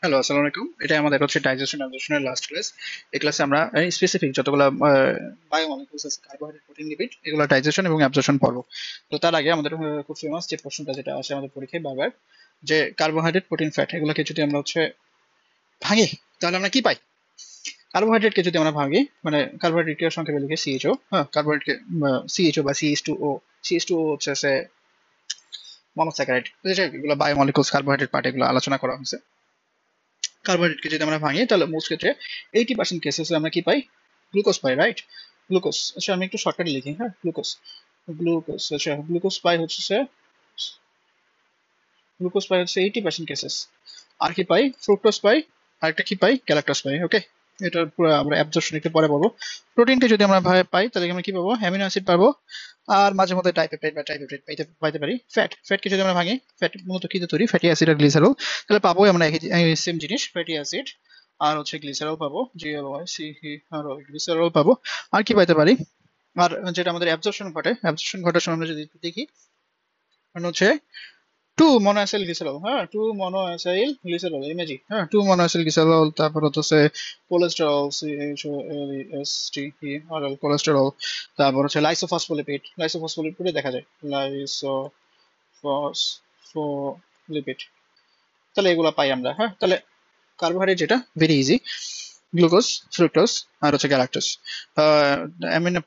Hello, আসসালামু আলাইকুম। এটা আমাদের হচ্ছে ডাইজেশন অ্যাবজর্পশনের লাস্ট ক্লাস। এই ক্লাসে আমরা স্পেসিফিক যতগুলো বায়োমলিকুলস আছে, কার্বোহাইড্রেট, প্রোটিন, লিপিড, এগুলো ডাইজেশন এবং অ্যাবজর্পশন পড়বো। তো তার আগে আমাদের খুব ফেমাস যে প্রশ্নটা যেটা আসে আমাদের পরীক্ষায় বারবার, যে কার্বোহাইড্রেট, প্রোটিন, ফ্যাট এগুলোকে যদি আমরা হচ্ছে ভাঙি তাহলে আমরা কি পাই। কার্বোহাইড্রেটকে যদি আমরা ভাঙি, মানে কার্বোহাইড্রেটকে সংক্ষেপে লিখে সিএইচও, হ্যাঁ, কার্বোহাইড্রেটকে সিএইচও বা সিএইচ টু ও, সিএইচ টু ও হচ্ছে মনোস্যাকারাইড, এগুলো বায়োমলিকুলস, কার্বোহাইড্রেট পার্ট, এগুলো আলোচনা করা হয়েছে। কার্বোহাইড্রেটকে যদি আমরা ভাঙি তাহলে মোস্ট ক্ষেত্রে 80% কেসেস আমরা কি পাই, গ্লুকোজ পাই, রাইট? গ্লুকোজ, আচ্ছা আমি একটু শর্টকাটে লিখি, হ্যাঁ, গ্লুকোজ, গ্লুকোজ, আচ্ছা গ্লুকোজ পাই হচ্ছে, গ্লুকোজ পাই হচ্ছে 80% কেসেস। আর কি পাই, ফ্রুক্টোজ পাই, আর একটা কি পাই, গ্যালাক্টোজ পাই। ওকে, এটা পুরো আমরা অ্যাবজর্পশন একটু পরে পাবো। প্রোটিনকে যদি আমরা পাই তাহলে আমরা কি পাবো, অ্যামিনো অ্যাসিড পাবো, আর মাঝে মধ্যে ডাইপেপটাইড বা ট্রাইপেপটাইড পাইতে পারি। ফ্যাটকে যদি আমরা ভাঙি, ফ্যাট মূলত কি দিয়ে তৈরি, ফ্যাটি অ্যাসিড আর গ্লিসারল, তাহলে পাবো আমরা সেম জিনিস, ফ্যাটি অ্যাসিড আর হচ্ছে গ্লিসারল পাবো, জিএলওয়াই সি আর গ্লিসারল পাবো। আর কি পাইতে পারি, আর যেটা আমাদের অ্যাবজর্পশন ঘটার সময় আমরা যদি একটু দেখি, মানে হচ্ছে টু মনোঅ্যাসাইল গ্লিসারল, হ্যাঁ, টু মনোঅ্যাসাইল গ্লিসারল, ইমেজি, হ্যাঁ, টু মনোঅ্যাসাইল গ্লিসারল। তারপর হচ্ছে কোলেস্টেরল, CHOLESTEROL কোলেস্টেরল। তারপর হচ্ছে লাইসোফসফোলিপিড দেখা যায়, লাইসোফসফোলিপিড। তাহলে এগুলো পাই আমরা, হ্যাঁ। তাহলে কার্বোহাইড্রেট যেটা ভেরি ইজি, গ্লুকোজ, ফ্রুক্টোজ আর হচ্ছে গ্যালাক্টোজ।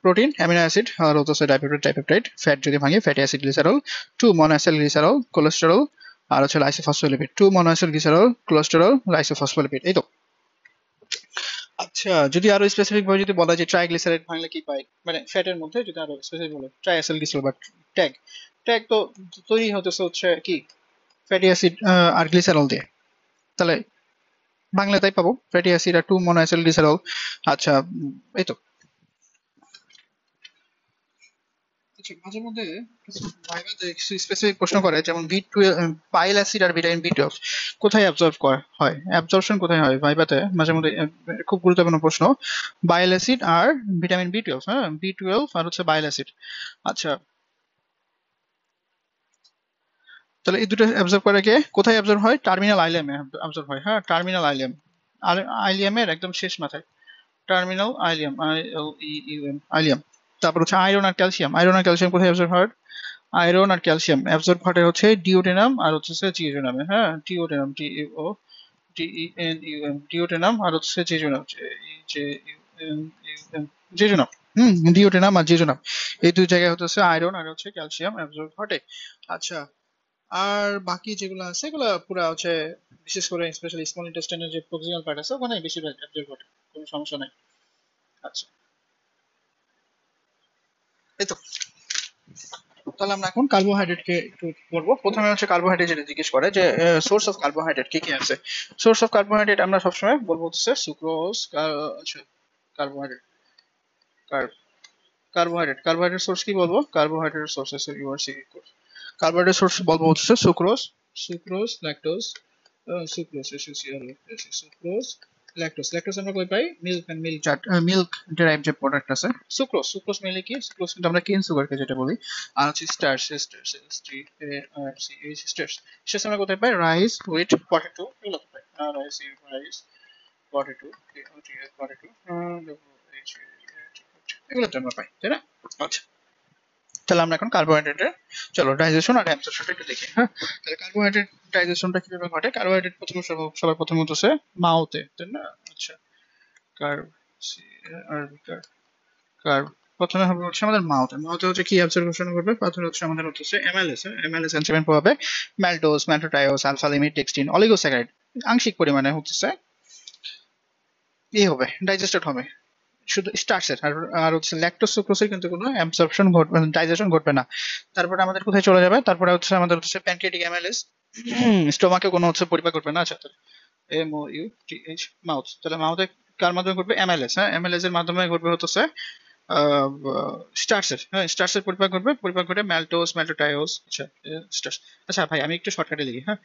প্রোটিন, অ্যামিনো অ্যাসিড আর হচ্ছে ডাইপেপটাইড। ফ্যাট যদি ভাঙি, fatty acid glycerol, two monoacyl glycerol, cholesterol আর হচ্ছে lysophospholipid, two monoacyl glycerol, cholesterol, lysophospholipid, এই তো। আচ্ছা, যদি আরো স্পেসিফিক ভাবে যদি বলা যায় ট্রাইগ্লিসারাইড ভাঙলে কি পাই, মানে ফ্যাটের মধ্যে যদি আরো স্পেসিফিক বলে, ট্রাইঅ্যাসিল গ্লিসারল বা ট্যাগ, ট্যাগ তো তৈরি হচ্ছে কি ফ্যাটি অ্যাসিড আর গ্লিসারল দিয়ে। তাহলে বাংলা তাই পাবো, ফ্যাটি অ্যাসিড আর টু মনোঅ্যাসাইল গ্লিসারল। আচ্ছা, এই তো। আচ্ছা, মাঝে মধ্যে কিছু ভাইভাতে কিছু স্পেসিফিক প্রশ্ন করে, যেমন B12, পাইল অ্যাসিড আর ভিটামিন B12 কোথায় অ্যাবজর্ব হয়, অ্যাবজর্পশন কোথায় হয় ভাইভাতে মাঝে মধ্যে, খুব গুরুত্বপূর্ণ প্রশ্ন। বাইল অ্যাসিড আর ভিটামিন B12, হ্যাঁ, B12 আর হচ্ছে বাইল অ্যাসিড। আচ্ছা, তাহলে এই দুটো অ্যাবজর্ব করে কে, কোথায় অ্যাবজর্ব হয়, টার্মিনাল আইলেমে অ্যাবজর্ব হয়, হ্যাঁ, টার্মিনাল আইলেম, আর আইলিয়ামের একদম শেষ মাথায়, টার্মিনাল আইলিয়াম, ILEUM, আইলিয়াম। তারপর হচ্ছে আয়রন আর ক্যালসিয়াম কোথায় অ্যাবজর্ব হয়, আয়রন আর ক্যালসিয়াম অ্যাবজর্ব ঘটে হচ্ছে ডিওটেনাম আর হচ্ছে জিওটেনামে, হ্যাঁ, ডিওটেনাম, DEOTENUM, ডিওটেনাম আর হচ্ছে জেজুনাম, জেজুনাম, ডিওটেনাম আর জেজুনাম, এই দুই জায়গায় হচ্ছে আয়রন আর হচ্ছে ক্যালসিয়াম অ্যাবজর্ব ঘটে। আচ্ছা, আর বাকি যেগুলো আছে এগুলো পুরো হচ্ছে, বিশেষ করে স্পেশালি স্মল ইন্টেস্টাইনের যে প্রক্সিমাল পার্ট আছে ওখানে বেশিরভাগ অ্যাবজর্ব ঘটে, কোনো সমস্যা নাই। আচ্ছা, এই তো। তাহলে আমরা এখন কার্বোহাইড্রেটকে একটু পড়বো। প্রথমে হচ্ছে কার্বোহাইড্রেট যেটা জিজ্ঞেস করে যে সোর্স অফ কার্বোহাইড্রেট কি কি আছে। সোর্স অফ কার্বোহাইড্রেট আমরা সবসময় বলবো হচ্ছে সুক্রোজ, আচ্ছা, কার্বোহাইড্রেট, কার্বোহাইড্রেট সোর্স কি বলবো, carbohydrate sources URC course. Carbohydrate source বলবো হচ্ছে sucrose, lactose, sucrose, sucrose, lactose আমরা কই পাই, মিল্ক এন্ড মিল্ক ডেরাইভড যে প্রোডাক্ট আছে, সুক্রোজ মেনলি কি, সুক্রোজ কিন্তু আমরা কেন সুগারকে যেটা বলি। আর হচ্ছে স্টার্চ, স্টার্চ আমরা কোথায় পাই, রাইস, হুইট, পটেটো, এগুলো পাই, রাইস, পটেটো, পটেটো, এগুলো আমরা পাই, তাই না? আচ্ছা, তাহলে আমরা এখন কার্বোহাইড্রেটের, চলো ডাইজেশন আর অ্যাবজর্পশনটা একটু দেখি, হ্যাঁ। তাহলে কার্বোহাইড্রেট ডাইজেশনটা কিভাবে ঘটে, কার্বোহাইড্রেট প্রথমে সবার প্রথমে হচ্ছে মাউথে, তাই না? আচ্ছা, কার্ব, আর কার্ব প্রথমে হবে হচ্ছে আমাদের মাউথে হচ্ছে কি অ্যাবজর্পশন করবে, প্রথমে হচ্ছে আমাদের হচ্ছে এমএলএস এনজাইম পাবে, maltose, maltotriose, alpha limit, dextrin, oligosaccharide, আংশিক পরিমাণে হচ্ছে হবে, ডাইজেস্টেড হবে, শুধু স্টার্চের। আর হচ্ছে ল্যাকটোজ সুক্রোজের কিন্তু কোনো অ্যাবজর্পশন ঘটবে, ডাইজেশন ঘটবে না। তারপরে আমাদের কোথায় চলে যাবে, তারপরে হচ্ছে আমাদের হচ্ছে প্যানক্রিয়াটিক অ্যামাইলেজ, স্টোমাকে কোনো হচ্ছে পরিপাক করবে না। আচ্ছা, MOUTH, মাউথ, তাহলে মাউথে কার মাধ্যমে ঘটবে, অ্যামাইলেজ, হ্যাঁ, অ্যামাইলেজ এর মাধ্যমে ঘটবে হচ্ছে স্টার্চের, হ্যাঁ, স্টার্চের পরিপাক ঘটে ম্যালটোজ, ম্যাল্টোটায়োজ, আচ্ছা, স্টার্চ। আচ্ছা ভাই, আমি একটু শর্টকাটে লিখি, হ্যাঁ,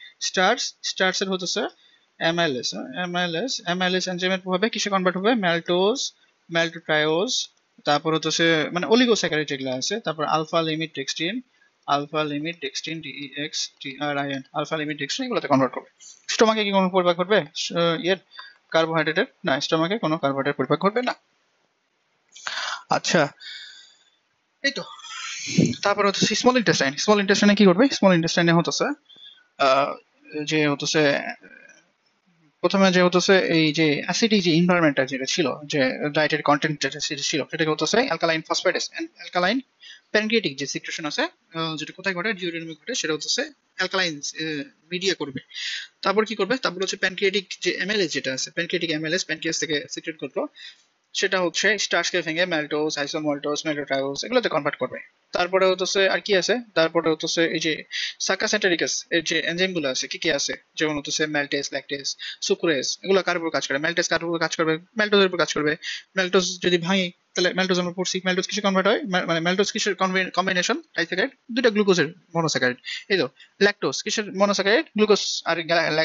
স্টার্চের হচ্ছে অ্যামাইলেজ, অ্যামাইলেজ এনজাইমের প্রভাবে কিসে কনভার্ট হবে, ম্যালটোজ, ম্যাল্টোট্রায়োজ, তারপর হচ্ছে মানে অলিগোস্যাকারাইড যেগুলো আছে, তারপর alpha limit dextrin, DEX TRIN, alpha limit dextrin, এগুলোতে কনভার্ট করবে। স্টোমাকে কি কোনো পরিপাক ঘটবে এর কার্বোহাইড্রেটের? না, স্টোমাকে কোনো কার্বোহাইড্রেট পরিপাক ঘটবে না। আচ্ছা, এই তো। তারপর হচ্ছে স্মল ইন্টেস্টাইন। স্মল ইন্টেস্টাইনে কি করবে? স্মল ইন্টেস্টাইনে হতেছে আহ, যে হতেছে প্রথমে যে হতেছে এই যে অ্যাসিডিক যে এনভায়রনমেন্টটা যেটা ছিল, যে ডায়েটের কন্টেন্ট যেটা ছিল, সেটাকে হতেছে অ্যালকালাইন ফসফেটেস, অ্যালকালাইন প্যানক্রিয়েটিক যে সিক্রেশন আছে, যেটা কোথায় ঘটে? ডিউওডেনামে ঘটে। সেটা হতেছে অ্যালকালাইন মিডিয়া করবে। তারপর কি করবে? তারপর হচ্ছে প্যানক্রিয়েটিক যে এমএলএস যেটা আছে, প্যানক্রিয়েটিক এমএলএস প্যানক্রিয়াস থেকে সিক্রেট করলো, সেটা হচ্ছে স্টার্চকে ভেঙে ম্যালটোজ, আইসোমাল্টোজ, ম্যালোটায়োজ এগুলোতে কনভার্ট করবে। তারপরে হচ্ছে আর কি আছে? তারপরে হচ্ছে এই যে সার্কাসেন্টেরিকাস এর যে এনজাইম গুলো আছে, কি কি আছে? যেমন হচ্ছে ম্যালটেস, ল্যাকটেস, সুক্রেস, এগুলো কার উপর কাজ করে? ম্যালটেস কার উপর কাজ করবে? ম্যালটোজের উপর কাজ করবে। ম্যালটোজ যদি ভাঙি, তাহলে ম্যালটোজ আমরা পড়ছি, ম্যালটোজ কিসে কনভার্ট হয়? মানে ম্যালটোজ কিসের কম্বিনেশন? ডাইস্যাকারাইড, দুইটা গ্লুকোজের মনোস্যাকারাইড। এই তো। ল্যাকটোজ কিসের মনোস্যাকারাইড? গ্লুকোজ আর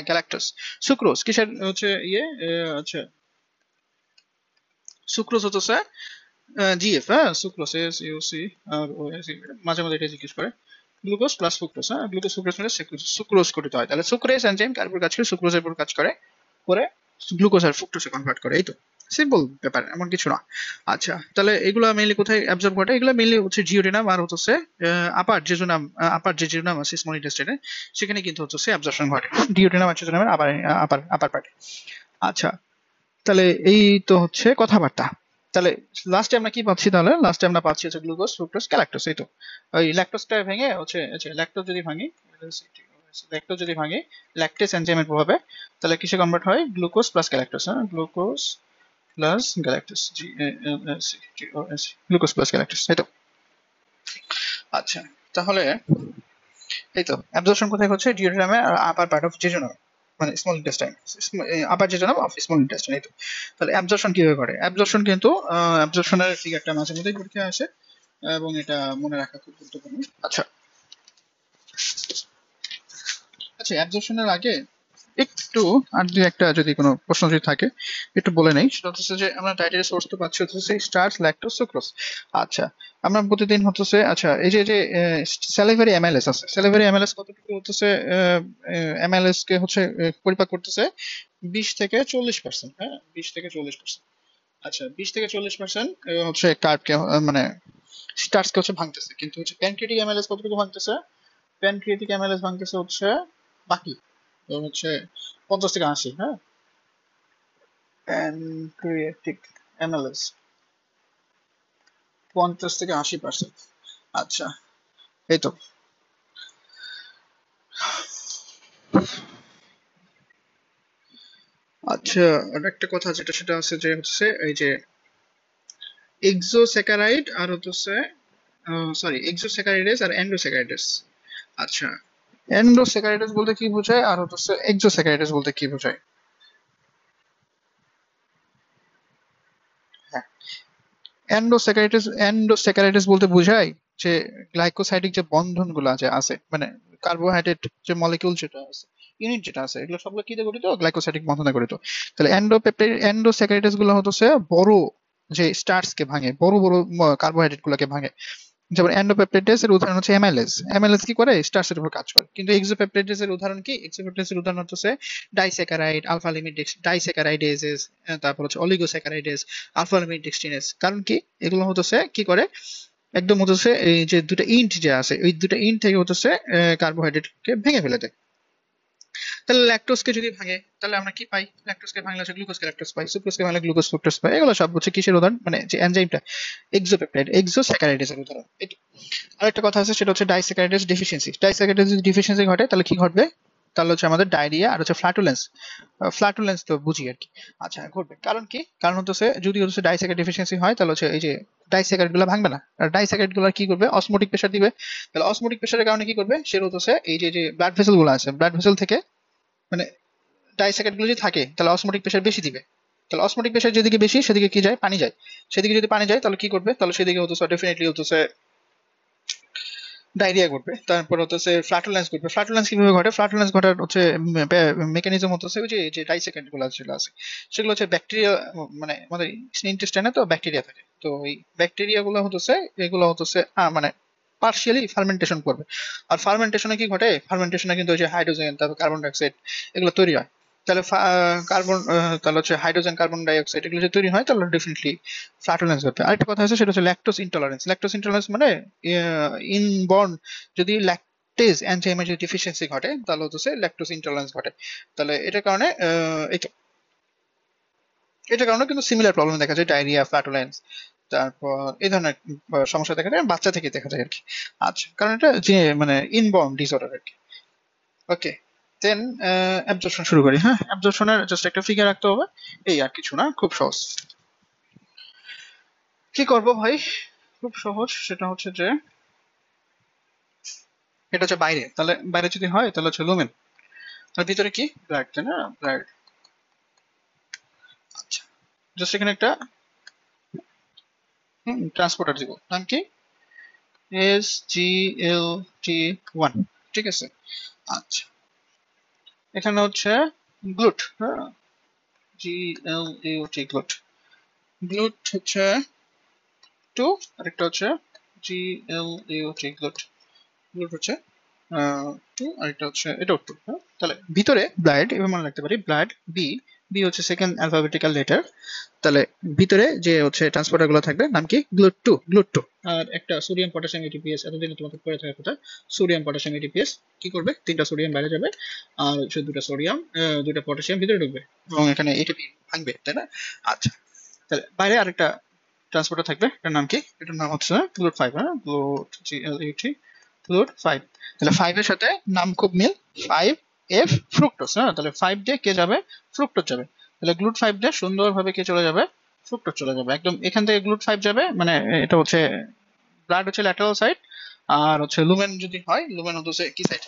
গ্যালাক্টোজ। সুক্রোজ কিসের হচ্ছে আচ্ছা, সুক্রোজ হচ্ছে জিএফ, হ্যাঁ, সুক্রোজ এস ইউ সি আর ও এস, মাঝে মাঝে এটা জিজ্ঞেস করে। গ্লুকোজ প্লাস সুক্রোজ, হ্যাঁ, গ্লুকোজ সুক্রোজ মিলে সুক্রোজ গঠিত হয়। তাহলে সুক্রেজ এনজাইম কার উপর কাজ করে? সুক্রোজের উপর কাজ করে, করে গ্লুকোজ আর ফ্রুক্টোজে কনভার্ট করে। এই তো, সিম্পল ব্যাপার, এমন কিছু না। আচ্ছা, তাহলে এগুলো মেইনলি কোথায় অ্যাবজর্ব ঘটে? এগুলো মেইনলি হচ্ছে জিওডিনাম আর হচ্ছে আপার জেজুনাম, আপার যে জিওডিনাম আছে স্মল ইন্টেস্টাইনে, সেখানে কিন্তু হচ্ছে অ্যাবজর্পশন ঘটে ডিওডিনাম আর জেজুনামের আপার আপার আপার পার্টে। আচ্ছা, তাহলে এই তো হচ্ছে কথাবার্তা। তাহলে লাস্টে আমরা কি পাচ্ছি? তাহলে লাস্টে আমরা পাচ্ছি হচ্ছে গ্লুকোজ, ফ্রুক্টোজ, গ্যালাক্টোজ। এই তো, ওই ল্যাকটোজটা ভেঙে হচ্ছে, আচ্ছা, ল্যাকটোজ যদি ভাঙি ল্যাকটেস এনজাইমের প্রভাবে, তাহলে কিসে কনভার্ট হয়? গ্লুকোজ প্লাস গ্যালাক্টোজ, হ্যাঁ, glucose plus galactose, glucose plus galactose. এই তো। আচ্ছা, তাহলে এই তো অ্যাবজর্পশন কোথায় হচ্ছে? ডিওডিনামে আর আপার পার্ট অফ জেজুনাম, মানে small intestine, upper jejunum of small intestine. এই তো। তাহলে অ্যাবজর্পশন কিভাবে করে? অ্যাবজর্পশন কিন্তু অ্যাবজর্পশনের ফিগারটা মাঝে মধ্যেই পরীক্ষায় আসে এবং এটা মনে রাখা খুব গুরুত্বপূর্ণ। আচ্ছা, আচ্ছা, অ্যাবজর্পশনের আগে একটু আর দুই একটা যদি কোনো প্রশ্ন যদি থাকে একটু বলে নেই। সেটা হচ্ছে যে আমরা ডায়েটারি সোর্স তো পাচ্ছি হচ্ছে স্টার্চ, ল্যাকটোজ, সুক্রোজ। আচ্ছা, আমরা প্রতিদিন হচ্ছে, আচ্ছা, এই যে যে স্যালিভারি এমএলএস আছে, স্যালিভারি এমএলএস কতটুকু হচ্ছে এমএলএস কে হচ্ছে পরিপাক করতেছে? 20 থেকে 40%, হ্যাঁ, 20 থেকে 40%। আচ্ছা, 20 থেকে 40% হচ্ছে কার্বকে মানে স্টার্চকে হচ্ছে ভাঙতেছে, কিন্তু হচ্ছে প্যানক্রিয়েটিক এমএলএস কতটুকু ভাঙতেছে? প্যানক্রিয়েটিক এমএলএস ভাঙতেছে হচ্ছে বাকি, তো হচ্ছে 50 থেকে 80, হ্যাঁ, প্যানক্রিয়েটিক এমএলএস 50 থেকে 80%। আচ্ছা, এই তো। আচ্ছা, আর একটা কথা যেটা সেটা আছে যে হচ্ছে এই যে এক্সোস্যাকারাইড আর হচ্ছে সরি, এক্সোস্যাকারাইডেস আর এন্ডোস্যাকারাইডেস। আচ্ছা, এন্ডোস্যাকারাইডেস বলতে কি বোঝায় আর হচ্ছে এক্সোস্যাকারাইডেস বলতে কি বোঝায়? হ্যাঁ, এন্ডোস্যাকারাইডেস বলতে বোঝায় যে গ্লাইকোসাইডিক যে বন্ধনগুলো আছে, মানে কার্বোহাইড্রেট যে মলিকিউল যেটা আছে, ইউনিট যেটা আছে, এগুলো সবগুলো কি দিয়ে গঠিত? গ্লাইকোসাইডিক বন্ধনে গঠিত। তাহলে এন্ডোস্যাকারাইডেস গুলো হচ্ছে বড় যে স্টার্চ কে ভাঙে, বড় বড় কার্বোহাইড্রেট গুলোকে ভাঙে। যেমন এন্ডোপেপটাইডেস এর উদাহরণ হচ্ছে এমএলএস। এমএলএস কি করে? স্টার্চের উপর কাজ করে। কিন্তু এক্সোপেপটাইডেস এর উদাহরণ কি? এক্সোপেপটাইডেস এর উদাহরণ হচ্ছে ডাইস্যাকারাইড, আলফা লিমিট ডাইস্যাকারাইডেজেস, তারপর হচ্ছে অলিগোস্যাকারাইডেস, আলফা লিমিট ডেক্সট্রিনেস। কারণ কি? এগুলো হচ্ছে কি করে? একদম হচ্ছে এই যে দুটো ইন্ট যে আছে, ওই দুটো ইন্ট থেকে হচ্ছে কার্বোহাইড্রেট কে ভেঙে ফেলে দেয়। তাহলে ল্যাকটোজকে যদি ভাঙে, তাহলে আমরা কি পাই? ল্যাকটোজকে ভাঙলে হচ্ছে গ্লুকোজ ল্যাকটোজ পাই, সুক্রোজকে ভাঙলে গ্লুকোজ ফ্রুক্টোজ পাই। এগুলো সব হচ্ছে কিসের উদাহরণ? মানে যে এনজাইমটা এক্সোপেপটাইড, এক্সোস্যাকারাইডেস এর উদাহরণ। আরেকটা কথা আছে, সেটা হচ্ছে ডাইস্যাকারাইডেস ডেফিসিয়েন্সি। ডাইস্যাকারাইডেস যদি ডেফিসিয়েন্সি ঘটে, তাহলে কি ঘটবে? তাহলে হচ্ছে আমাদের ডায়রিয়া আর হচ্ছে ফ্ল্যাটুলেন্স। ফ্ল্যাটুলেন্স তো বুঝি আর কি। আচ্ছা, ঘটবে কারণ কি? কারণ হচ্ছে যদি হচ্ছে ডাইস্যাকারাইড ডেফিসিয়েন্সি হয়, তাহলে হচ্ছে এই যে ডাইস্যাকারাইড গুলো ভাঙবে না। আর ডাইস্যাকারাইড গুলো কি করবে? অসমোটিক প্রেসার দিবে। তাহলে অসমোটিক প্রেসারের কারণে কি করবে? সেটা হচ্ছে এই যে যে ব্লাড ভেসেল গুলো আছে, ব্লাড ভেসেল থেকে মানে ডাইস্যাকারাইড গুলো যদি থাকে, তাহলে অসমোটিক প্রেসার বেশি দিবে। তাহলে অসমোটিক প্রেসার যেদিকে বেশি, সেদিকে কি যায়? পানি যায়। সেদিকে যদি পানি যায়, তাহলে কি করবে? তাহলে সেদিকে হচ্ছে ডেফিনেটলি হচ্ছে ডায়রিয়া ঘটবে। তারপর হচ্ছে ফ্লাটুলেন্স ঘটবে। ফ্লাটুলেন্স কিভাবে ঘটে? ফ্লাটুলেন্স ঘটার হচ্ছে মেকানিজম হচ্ছে ওই যে যে ডাইসেকেন্ড গুলো যেগুলো আছে, সেগুলো হচ্ছে ব্যাকটেরিয়া, মানে আমাদের ইন্টেস্টাইনে তো ব্যাকটেরিয়া থাকে। তো ওই ব্যাকটেরিয়া গুলো হচ্ছে, এগুলো হচ্ছে মানে পার্শিয়ালি ফার্মেন্টেশন করবে। আর ফার্মেন্টেশনে কি ঘটে, ফার্মেন্টেশনে কিন্তু ওই যে হাইড্রোজেন তারপর কার্বন ডাইঅক্সাইড এগুলো তৈরি হয়। তাহলে কার্বন তাহলে হচ্ছে হাইড্রোজেন কার্বন ডাইঅক্সাইড এগুলো যদি তৈরি হয় তাহলে ডেফিনেটলি ফ্ল্যাটুলেন্স ঘটবে। আরেকটা কথা আছে সেটা হচ্ছে ল্যাকটোজ ইনটলারেন্স। ল্যাকটোজ ইনটলারেন্স মানে ইনবর্ন যদি ল্যাকটেজ এনজাইমের যদি ডিফিসিয়েন্সি ঘটে তাহলে হচ্ছে ল্যাকটোজ ইনটলারেন্স ঘটে। তাহলে এটার কারণে এটার কারণে কিন্তু সিমিলার প্রবলেম দেখা যায়, ডায়রিয়া, ফ্ল্যাটুলেন্স, তারপর এই ধরনের সমস্যা দেখা যায় বাচ্চা থেকে দেখা যায় আর কি। আচ্ছা, কারণ এটা যে মানে ইনবর্ন ডিসঅর্ডার আর কি। ওকে, দেন অ্যাবজর্পশন শুরু করি। হ্যাঁ, অ্যাবজর্পশনের জাস্ট একটা ফিগার রাখতে হবে, এই আর কিছু না, খুব সহজ। কি করব ভাই, খুব সহজ, সেটা হচ্ছে যে এটা হচ্ছে বাইরে, তাহলে বাইরে যদি হয় তাহলে হচ্ছে লুমেন, আর ভিতরে কি ব্লাড, তাই না, ব্লাড। আচ্ছা, জাস্ট এখানে একটা ট্রান্সপোর্টার দিব, নাম কি, SGLT1, ঠিক আছে। আচ্ছা, এখানে হচ্ছে গ্লুট, হ্যাঁ, GLUT, গ্লুট। গ্লুট হচ্ছে 2, আরেকটা হচ্ছে GLUT, গ্লুট। গ্লুট হচ্ছে 2, আরেকটা হচ্ছে এটাও 2, হ্যাঁ। তাহলে ভিতরে ব্লাড এভাবে মনে রাখতে পারি, ব্লাড বি, বি হচ্ছে সেকেন্ড অ্যালফাবেটিক্যাল লেটার। তাহলে ভিতরে যে হচ্ছে ট্রান্সপোর্টার গুলো থাকবে নাম কি, গ্লুট 2, গ্লুট 2। আর একটা সোডিয়াম পটাশিয়াম এটিপিএস, এতদিন তোমাদের পড়ে থাকার কথা, সোডিয়াম পটাশিয়াম এটিপিএস কি করবে, 3টা সোডিয়াম বাইরে যাবে আর হচ্ছে 2টা সোডিয়াম, 2টা পটাশিয়াম ভিতরে ঢুকবে এবং এখানে এটিপি ভাঙবে, তাই না। আচ্ছা, তাহলে বাইরে আরেকটা ট্রান্সপোর্টার থাকবে, এটার নাম কি, এটার নাম হচ্ছে গ্লুট 5, হ্যাঁ, গ্লুট, GLUT, গ্লুট 5। তাহলে 5 এর সাথে নাম খুব মিল, 5F, ফ্রুক্টোজ, হ্যাঁ। তাহলে 5 দিয়ে কে যাবে, ফ্রুক্টোজ যাবে। তাহলে গ্লুট 5 দিয়ে সুন্দরভাবে কে চলে যাবে, ফ্রুক্টোজ চলে যাবে একদম, এখান থেকে গ্লুট 5 যাবে, মানে এটা হচ্ছে ব্লাড হচ্ছে ল্যাটারাল সাইড, আর হচ্ছে লুমেন যদি হয়, লুমেন হচ্ছে কি সাইড,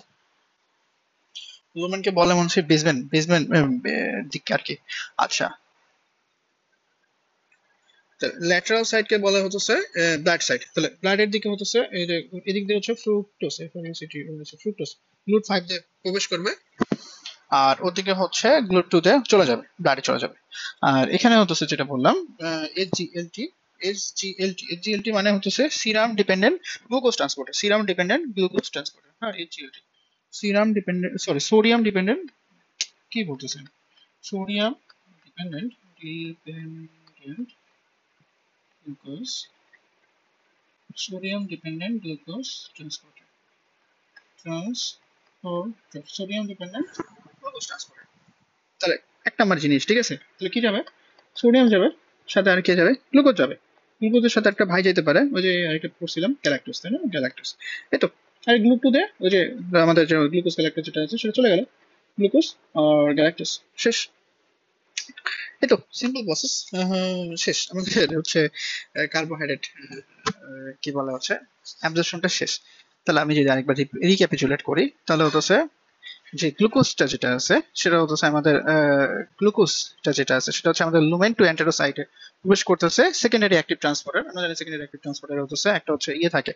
লুমেনকে বলে মনে হচ্ছে বেসমেন্ট, বেসমেন্ট দিক আর কি। আচ্ছা, ল্যাটারাল সাইড কে বলা হচ্ছে ব্লাড সাইড। তাহলে ব্লাডের দিকে হচ্ছে এই যে এদিক দিয়ে হচ্ছে ফ্রুক্টোজ, এফএমএসিটি হচ্ছে ফ্রুক্টোজ, গ্লুট 5 দিয়ে প্রবেশ করবে আর ওদিকে হচ্ছে গ্লুট 2 তে চলে যাবে, ব্লাডে চলে যাবে। আর এখানে হচ্ছে যেটা বললাম এসজিএলটি, এসজিএলটি মানে হচ্ছে serum dependent glucose transporter, serum dependent glucose transporter, হ্যাঁ, SGLT. Serum dependent, sorry, sodium dependent, কি বলতেছেন, sodium dependent, dependent glucose, sodium dependent glucose transporter, transporter, sodium dependent glucose transporter. তাহলে 1 নাম্বার জিনিস, ঠিক আছে। তাহলে কি যাবে, সোডিয়াম যাবে, সাথে আর কে যাবে, গ্লুকোজ যাবে। গ্লুকোজের সাথে একটা ভাই যেতে পারে, ওই যে আরেকটা পড়ছিলাম গ্যালাক্টোজ, তাই না, গ্যালাক্টোজ, এই তো। আর গ্লুক টু দে ওই যে আমাদের যে গ্লুকোজ গ্যালাক্টোজ যেটা আছে সেটা চলে গেল, গ্লুকোজ আর গ্যালাক্টোজ শেষ, এই তো, সিম্পল প্রসেস, শেষ আমাদের হচ্ছে কার্বোহাইড্রেট কি বলা হচ্ছে অ্যাবজর্পশনটা শেষ। তাহলে আমি যদি আরেকবার রিক্যাপিচুলেট করি তাহলে হচ্ছে যে গ্লুকোজটা যেটা আছে সেটা হচ্ছে আমাদের গ্লুকোজটা যেটা আছে সেটা হচ্ছে আমাদের লুমেন টু এন্টেরোসাইটে প্রবেশ করতেছে, সেকেন্ডারি অ্যাক্টিভ ট্রান্সপোর্টার। আমরা জানি সেকেন্ডারি অ্যাক্টিভ ট্রান্সপোর্টার হচ্ছে একটা হচ্ছে ইয়ে থাকে,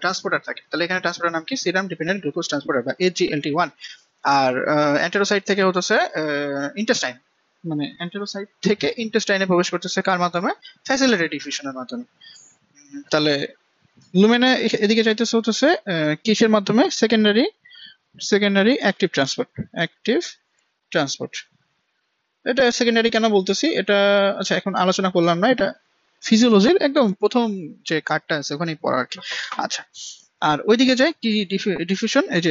ট্রান্সপোর্টার থাকে। তাহলে এখানে ট্রান্সপোর্টার নাম কি, সিরাম ডিপেন্ডেন্ট গ্লুকোজ ট্রান্সপোর্টার বা SGLT1। আর এন্টেরোসাইট থেকে হচ্ছে ইন্টেস্টাইন, মানে এন্টেরোসাইট থেকে ইন্টেস্টাইনে প্রবেশ করতেছে কার মাধ্যমে, ফ্যাসিলিটেড ডিফিউশনের মাধ্যমে। তাহলে লুমেনে এদিকে যাইতেছে হচ্ছে কিসের মাধ্যমে, secondary active transport, active transport. এটা সেকেন্ডারি কেন বলতেছি এটা, আচ্ছা এখন আলোচনা করলাম না, এটা ফিজিওলজির একদম প্রথম যে কার্ডটা আছে ওখানেই পড়া আর কি। আচ্ছা, আর ওইদিকে যায় কি, ডিফিউশন, এই যে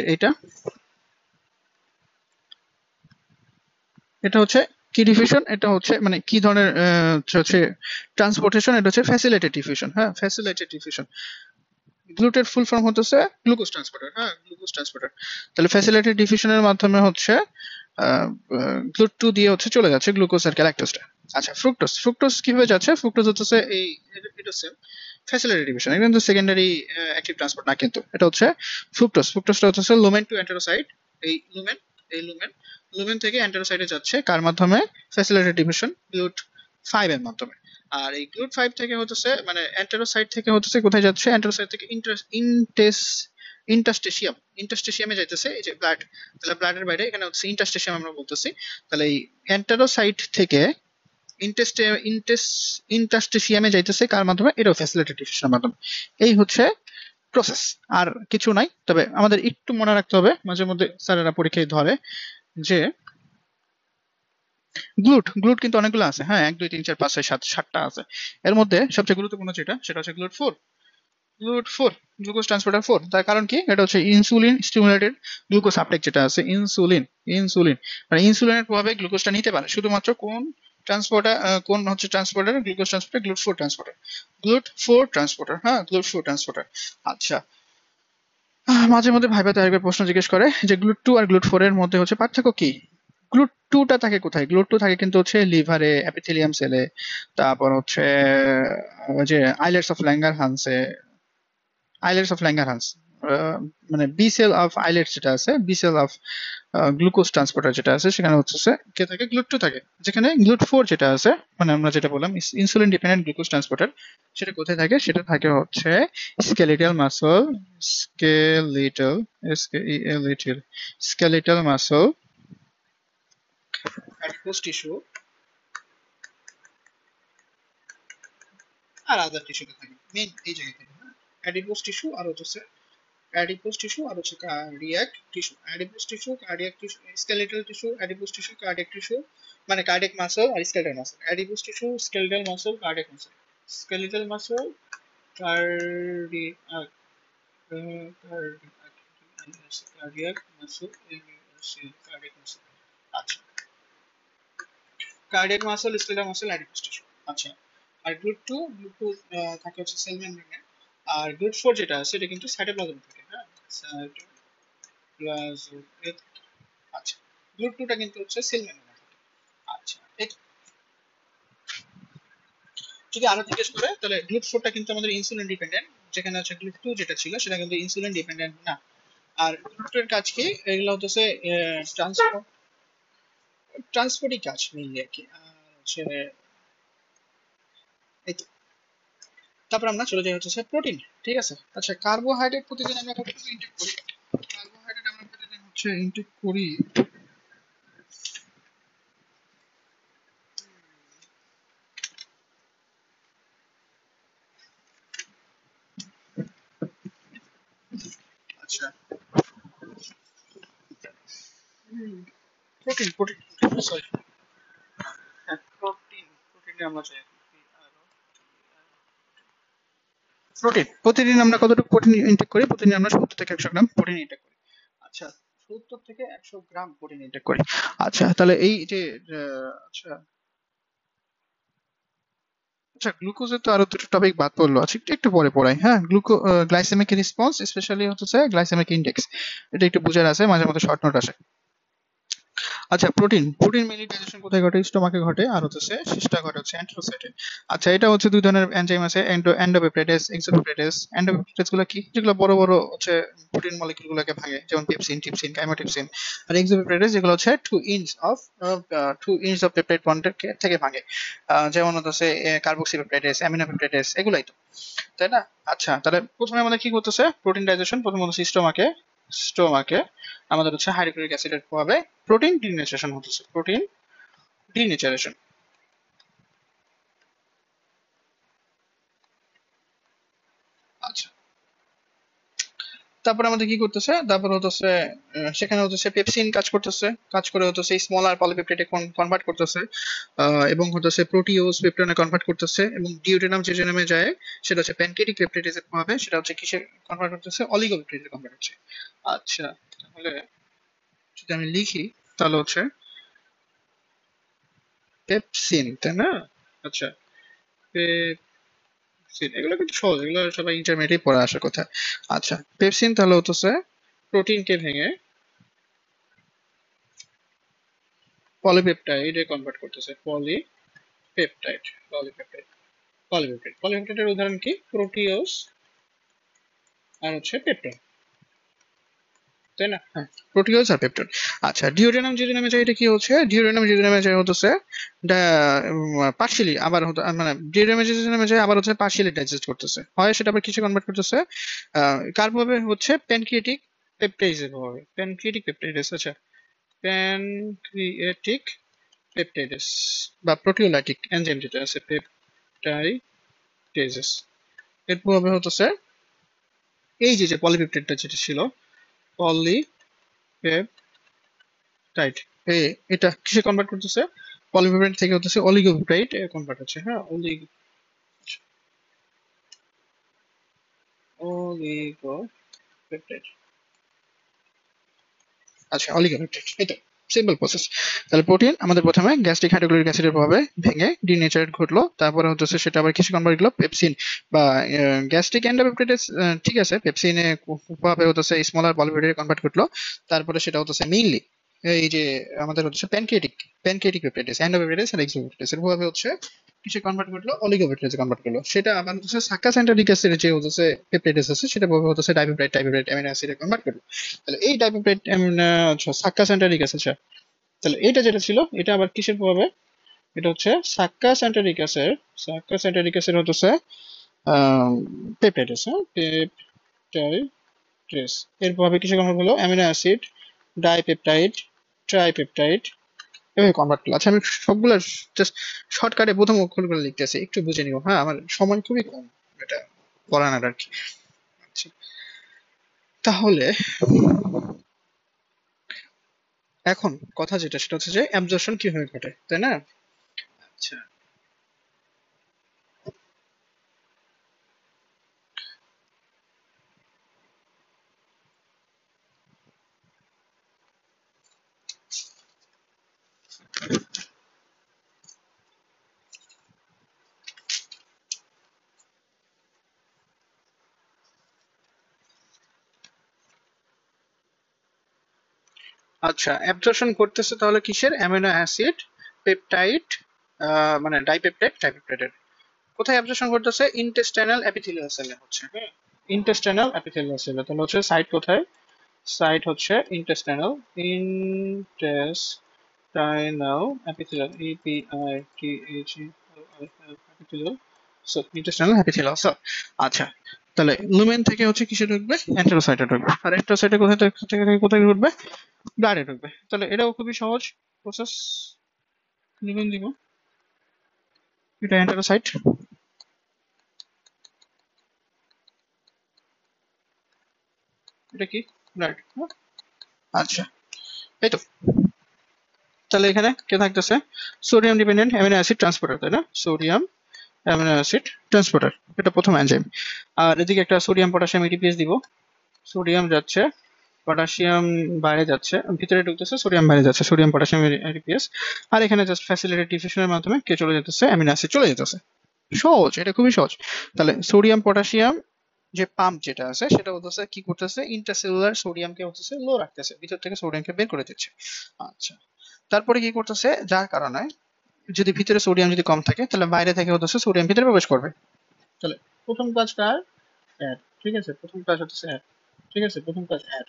এটা হচ্ছে কি ডিফিউশন, এটা হচ্ছে মানে কি ধরনের হচ্ছে ট্রান্সপোর্টেশন, এটা হচ্ছে ফ্যাসিলিটেড ডিফিউশন, হ্যাঁ, ফ্যাসিলিটেড ডিফিউশন। গ্লুটের ফুল ফর্ম হচ্ছে গ্লুকোজ ট্রান্সপোর্টার, হ্যাঁ, গ্লুকোজ ট্রান্সপোর্টার। তাহলে ফ্যাসিলিটেড ডিফিউশনের মাধ্যমে হচ্ছে গ্লুট 2 দিয়ে হচ্ছে চলে যাচ্ছে গ্লুকোজ আর গ্যালাক্টোজটা। আচ্ছা, ফ্রুক্টোজ, ফ্রুক্টোজ কিভাবে যাচ্ছে, ফ্রুক্টোজ হচ্ছে এই, এটা সেম ফ্যাসিলিটেড ডিফিউশন, এটা কিন্তু সেকেন্ডারি অ্যাক্টিভ ট্রান্সপোর্ট না, কিন্তু এটা হচ্ছে ফ্রুক্টোজ। ফ্রুক্টোজটা হচ্ছে লুমেন টু এন্টেরোসাইট, এই লুমেন, এই লুমেন, লুমেন থেকে এন্টেরোসাইটে যাচ্ছে কার মাধ্যমে, ফ্যাসিলিটেড ডিফিউশন গ্লুট 5 এর মাধ্যমে। আর এই গ্লুট 5 থেকে হচ্ছে মানে এন্টেরোসাইট থেকে হচ্ছে কোথায় যাচ্ছে, এন্টেরোসাইট থেকে ইন্টাস্টেশিয়াম, ইন্টাস্টেশিয়ামে যাইতেছে, এই যে ব্লাড। তাহলে ব্লাডের বাইরে এখানে হচ্ছে ইন্টাস্টেশিয়াম আমরা বলতেছি। তাহলে এই এন্টেরোসাইট থেকে ইন্টাস্টেশিয়ামে যাইতেছে কার মাধ্যমে, এটাও ফ্যাসিলিটেড ডিফিউশনের মাধ্যমে। এই হচ্ছে প্রসেস, আর কিছু নাই। তবে আমাদের একটু মনে রাখতে হবে, মাঝে মধ্যে স্যারেরা পরীক্ষায় ধরে যে গ্লুট কিন্তু অনেকগুলো আছে, হ্যাঁ 1 2 3 4 5 6 7 7টা আছে। এর মধ্যে সবচেয়ে গুরুত্বপূর্ণ যেটা সেটা হচ্ছে গ্লুট ফোর, গ্লুকোজ ট্রান্সপোর্টার 4। তার কারণ কি, এটা হচ্ছে ইনসুলিন স্টিমুলেটেড গ্লুকোজ আপটেক যেটা আছে, ইনসুলিন মানে ইনসুলিনের প্রভাবে গ্লুকোজটা নিতে পারে শুধুমাত্র কোন ট্রান্সপোর্টার, কোন হচ্ছে transporter, glucose transporter, glute four transporter, হ্যাঁ গ্লুট ফোর ট্রান্সপোর্টার। আচ্ছা, মাঝে মধ্যে ভাইবা আরেকবার প্রশ্ন জিজ্ঞেস করে যে গ্লুট টু আর গ্লুট ফোর এর মধ্যে হচ্ছে পার্থক্য কি। গ্লুট টুটা থাকে কোথায়? গ্লুট টু থাকে কিন্তু হচ্ছে লিভারে, অ্যাপিথেলিয়াম সেলে, তারপর হচ্ছে যে আইলেটস অফ ল্যাঙ্গারহান্স, মানে বি সেল অফ আইলেটস যেটা আছে, B cell of glucose transporter যেটা আছে, সেখানে হচ্ছে কে থাকে, গ্লুট টু থাকে। যেখানে গ্লুট ফোর যেটা আছে, মানে আমরা যেটা বললাম ইনসুলিন ডিপেন্ডেন্ট গ্লুকোজ ট্রান্সপোর্টার, সেটা কোথায় থাকে? সেটা থাকে হচ্ছে skeletal muscle, skeletal skeletal skeletal muscle, adipose tissue আর আদার টিস্যুতে থাকে, মেইন এই জায়গায় থাকে। অ্যাডিপোজ টিস্যু আর হচ্ছে cardiac tissue, skeletal tissue, adipose tissue, cardiac tissue, মানে কার্ডিয়াক মাসল আর skeletal muscle, adipose tissue, skeletal muscle, cardiac muscle, skeletal muscle, cardiac cardiac muscle, cardiac muscle. আচ্ছা, cardiac muscle, skeletal muscle, adipose tissue. আচ্ছা, আর GLUT two থাকে হচ্ছে cell মেমব্রেনে, আর GLUT four যেটা আছে সেটা কিন্তু সাইটোপ্লাজমে থাকে, হ্যাঁ সাইটোপ্লাজমে। আচ্ছা, গ্লুট টুটা কিন্তু হচ্ছে সেল মেমব্রেনে থাকে। আচ্ছা, যদি আরো জিজ্ঞেস করে তাহলে গ্লুট ফোরটা কিন্তু আমাদের ইনসুলিন ডিপেন্ডেন্ট, যেখানে হচ্ছে গ্লুট টু যেটা ছিল সেটা কিন্তু ইনসুলিন ডিপেন্ডেন্ট না। আর গ্লুট টু এর কাজ কি? এগুলো হচ্ছে ট্রান্সপোর্টই কাজ মেইনলি আর কি। আর হচ্ছে এই তো। তারপর আমরা চলে যাই হচ্ছে প্রোটিন, ঠিক আছে। আচ্ছা, কার্বোহাইড্রেট প্রতিদিন আমরা কতটুকু ইনটেক করি? কার্বোহাইড্রেট আমরা প্রতিদিন হচ্ছে ইনটেক করি, আচ্ছা প্রোটিন সরি, হ্যাঁ প্রোটিনে আমরা চাই প্রোটিন প্রতিদিন আমরা কতটুকু প্রোটিন ইনটেক করি? প্রতিদিন আমরা 70 থেকে 100 গ্রাম প্রোটিন ইনটেক করি। আচ্ছা, 70 থেকে 100 গ্রাম প্রোটিন ইনটেক করি। আচ্ছা, তাহলে এই যে আচ্ছা আচ্ছা গ্লুকোজের তো আরো দুটো টপিক বাদ পড়লো, আচ্ছা একটু একটু পরে পড়াই, হ্যাঁ। গ্লাইসেমিক রেসপন্স, স্পেশালি হচ্ছে গ্লাইসেমিক ইন্ডেক্স, এটা একটু বুঝার আছে, মাঝে মধ্যে শর্ট নোট আসে। আচ্ছা, প্রোটিন মেইনলি ডাইজেশন কোথায় ঘটে? স্টোমাকে ঘটে, আর হচ্ছে সিস্টা ঘটে হচ্ছে এন্টেরোসাইটে। আচ্ছা, এটা হচ্ছে দুই ধরনের এনজাইম আছে, এন্ডোপেপটাইডেস, এক্সোপেপটাইডেস। এন্ডোপেপটাইডস গুলো কি? যেগুলো বড় বড় হচ্ছে প্রোটিন মলিকিউল গুলোকে ভাঙে, যেমন পেপসিন, টিপসিন, কাইমোটিপসিন। আর এক্সোপেপটাইডস যেগুলো হচ্ছে 2 ইঞ্চ অফ পেপটাইড বন্ড থেকে ভাঙে, যেমন হচ্ছে কার্বক্সিপেপটাইডস, অ্যামিনোপেপটাইডস, এগুলাই তো, তাই না? আচ্ছা, তাহলে প্রথমে আমাদের কি করতেছে প্রোটিন ডাইজেশন? প্রথমে হচ্ছে স্টোমাকে আমাদের হচ্ছে হাইড্রোক্লোরিক অ্যাসিডের প্রভাবে প্রোটিন ডিনেচারেশন হতেছে, প্রোটিন ডিনেচারেশন। আচ্ছা, তারপর আমাদের কি করতেছে? তারপর হচ্ছে সেখানে হচ্ছে পেপসিন কাজ করতেছে, কাজ করে হচ্ছে স্মলার পলিপেপটাইডে কনভার্ট করতেছে, এবং হচ্ছে প্রোটিওজ পেপটাইডে কনভার্ট করতেছে, এবং ডিউটেনাম যে নামে যায় সেটা হচ্ছে প্যানকেটিক পেপটাইডেজের প্রভাবে সেটা হচ্ছে কিসে কনভার্ট করতেছে? অলিগোপেপটাইডে কনভার্ট হচ্ছে। আচ্ছা, তাহলে যদি আমি লিখি তাহলে হচ্ছে পেপসিন, তাই না? আচ্ছা, পেপসিন এগুলো কিন্তু সহজ, এগুলো সবাই ইন্টারমিডিয়েট পড়ে আসার কথা। আচ্ছা, পেপসিন তাহলে হচ্ছে প্রোটিনকে ভেঙে পলিপেপটাইডে কনভার্ট করতেছে, পলিপেপটাইড পলিপেপটাইড পলিপেপটাইডের উদাহরণ কি? প্রোটিওজ আর হচ্ছে পেপটাইড, তাই না? হ্যাঁ, প্রোটিওজ আর পেপটাইড। আচ্ছা, ডিওডেনাম যদি নামে যায়, এটা কি হচ্ছে? ডিওডেনাম যদি নামে যায় হচ্ছে পার্শিয়ালি, আবার মানে ডিওডেনাম যদি নামে যায় আবার হচ্ছে পার্শিয়ালি ডাইজেস্ট করতেছে, হয় সেটা আবার কিছু কনভার্ট করতেছে, কার প্রভাবে হচ্ছে? প্যানক্রিয়েটিক পেপটাইডের প্রভাবে, প্যানক্রিয়েটিক পেপটাইডেস। আচ্ছা, প্যানক্রিয়েটিক পেপটাইডেস বা প্রোটিওলাইটিক এনজাইম যেটা আছে পেপটাইডেস, এর প্রভাবে হচ্ছে এই যে যে পলিপেপটাইডটা যেটা ছিল, পলিপেপটাইড, এটা কিসে কনভার্ট করতেছে? পলিপেপটাইড থেকে হচ্ছে অলিগোপেপটাইড কনভার্ট হচ্ছে। হ্যাঁ, অলিগোপেপটাইড। আচ্ছা, অলিগোপেপটাইড, এই তো সিম্পল প্রসেস। তাহলে প্রোটিন আমাদের প্রথমে গ্যাস্ট্রিক হাইড্রোক্লোরিক অ্যাসিডের প্রভাবে ভেঙে ডিনেচারেট ঘটলো, তারপরে হচ্ছে সেটা আবার কিছু কনভার্ট হলো পেপসিন বা গ্যাস্ট্রিক এন্ডোপেপটাইটিস, ঠিক আছে, পেপসিনে প্রভাবে হচ্ছে স্মলার পলিপেপটাইডে কনভার্ট ঘটলো। তারপরে সেটা হচ্ছে মেইনলি এই যে আমাদের হচ্ছে প্যানক্রিয়েটিক পেপটাইটিস, এন্ডোপেপটাইটিস আর এক্সোপেপটাইটিস এর প্রভাবে হচ্ছে কিসে কনভার্ট ঘটলো? অলিগোপেপটাইডে কনভার্ট করলো। সেটা আবার হচ্ছে সাক্কাসেন্টারিক অ্যাসিডের যে হচ্ছে পেপটাইটিস আছে সেটা প্রভাবে হচ্ছে ডাইপেপটাইড অ্যামিনো অ্যাসিডে কনভার্ট করলো। তাহলে এই ডাইপেপটাইড সাক্কাসেন্টারিক অ্যাসিড, তাহলে এটা যেটা ছিল এটা আবার কিসের প্রভাবে? এটা হচ্ছে সাক্কাসেন্টারিক অ্যাসিড, সাক্কাসেন্টারিক অ্যাসিড হচ্ছে পেপটাইটিস, হ্যাঁ, পেপটাইটিস এর প্রভাবে কিসে কনভার্ট হলো? অ্যামিনো অ্যাসিড, ডাইপেপটাইড, ট্রাইপেপটাইড এভাবে কনভার্ট করলো। আচ্ছা, আমি সবগুলো জাস্ট শর্টকাটে প্রথম অক্ষরগুলো লিখতেছি, একটু বুঝে নিও। হ্যাঁ, আমার সময় খুবই কম এটা পড়ানোর আর কি। আচ্ছা, তাহলে এখন কথা যেটা সেটা হচ্ছে যে অ্যাবজর্পশন কিভাবে ঘটে, তাই না? আচ্ছা, আচ্ছা, অ্যাবজর্পশন করতেছে তাহলে কিসের? অ্যামিনো অ্যাসিড, পেপটাইড, মানে ডাইপেপটাইড, ট্রাইপেপটাইডের। কোথায় অ্যাবজর্পশন করতেছে? ইন্টেস্টাইনাল এপিথেলিয়াল সেলে হচ্ছে। হ্যাঁ, ইন্টেস্টাইনাল এপিথেলিয়াল সেলে। তাহলে হচ্ছে সাইট কোথায়? সাইট হচ্ছে intestinal, intestinal epithelial, epithelial, so intestinal epithelial cell. আচ্ছা, তাহলে লুমেন থেকে হচ্ছে কিসে ঢুকবে? এন্টেরোসাইটে ঢুকবে। আর এন্টেরোসাইটে কোথায় থেকে কোথায় ঢুকবে? ব্লাডে ঢুকবে। তাহলে এটাও খুবই সহজ প্রসেস। লিখুন দিব, এটা এন্টারোসাইট, এটা কি? ব্লাড। আচ্ছা, এই তো। তাহলে এখানে কে থাকতেছে? Sodium dependent amino acid transporter, তাই না? সোডিয়াম অ্যামিনো অ্যাসিড ট্রান্সপোর্টার, এটা প্রথম এনজাইম। আর এদিকে একটা সোডিয়াম পটাশিয়াম এটিপিএস দিব। সোডিয়াম যাচ্ছে, পটাশিয়াম বাইরে যাচ্ছে, ভিতরে ঢুকতেছে, সোডিয়াম বাইরে যাচ্ছে, সোডিয়াম পটাশিয়াম এটিপিএস। আর এখানে জাস্ট ফ্যাসিলিটেড ডিফিউশনের মাধ্যমে কে চলে যেতেছে? অ্যামিনো অ্যাসিড চলে যেতেছে। সহজ, এটা খুবই সহজ। তাহলে সোডিয়াম পটাশিয়াম যে পাম্প যেটা আছে সেটা হচ্ছে কি করতেছে? ইন্ট্রাসেলুলার সোডিয়ামকে হচ্ছে লো রাখতেছে, ভিতর থেকে সোডিয়ামকে বের করে দিচ্ছে। আচ্ছা, তারপরে কি করতেছে? যার কারণে যদি ভিতরে সোডিয়াম যদি কম থাকে তাহলে বাইরে থেকে হচ্ছে সোডিয়াম ভিতরে প্রবেশ করবে। তাহলে প্রথম কাজটা অ্যাড, ঠিক আছে, প্রথম কাজ হচ্ছে অ্যাড, ঠিক আছে, প্রথম কাজ অ্যাড।